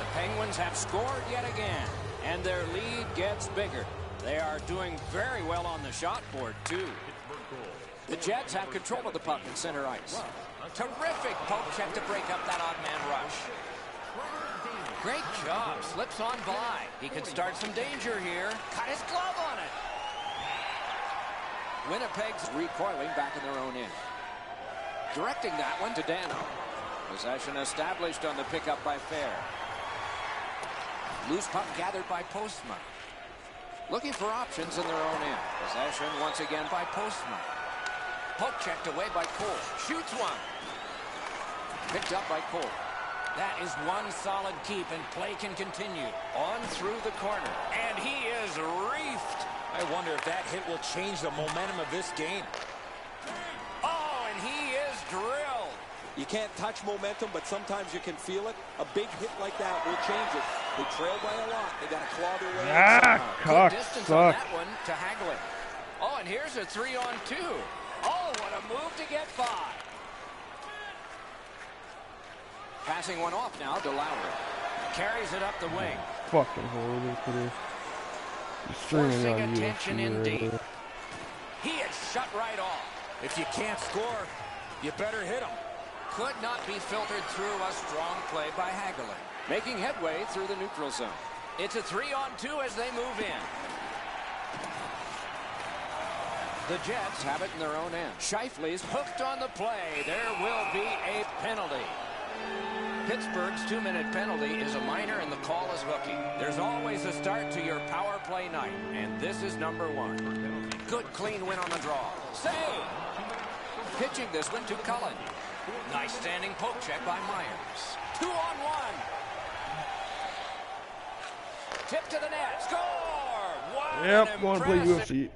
The Penguins have scored yet again, and their lead gets bigger. They are doing very well on the shot board, too. The Jets have control of the puck in center ice. Terrific poke check to break up that odd man rush. Great job. Slips on by. He could start some danger here. Cut his glove on it. Winnipeg's recoiling back in their own end. Directing that one to Dano. Possession established on the pickup by Fair. Loose puck gathered by Postma. Looking for options in their own end. Possession once again by Postma. Poke checked away by Cole. Shoots one. Picked up by Cole. That is one solid keep, and play can continue. On through the corner. And he is reefed. I wonder if that hit will change the momentum of this game. Oh, and he is drilled. You can't touch momentum, but sometimes you can feel it. A big hit like that will change it. They trail by a lot. They got to claw their way in somehow. Cock Good distance suck. on that one to Hagelin. Oh, and here's a 3-on-2. Oh, what a move to get by. Passing one off now to Lowry. Carries it up the wing. Fucking horrible for this. Forcing attention indeed. He is shut right off. If you can't score, you better hit him. Could not be filtered through a strong play by Hagelin. Making headway through the neutral zone. It's a 3-on-2 as they move in. The Jets have it in their own end. Scheifele's hooked on the play. There will be a penalty. Pittsburgh's 2-minute penalty is a minor, and the call is hooking. There's always a start to your power play night, and this is number 1. Good clean win on the draw. Save! Pitching this one to Cullen. Nice standing poke check by Myers. 2-on-1. Tip to the net. Score! What Yep, an going to play impressive... UFC.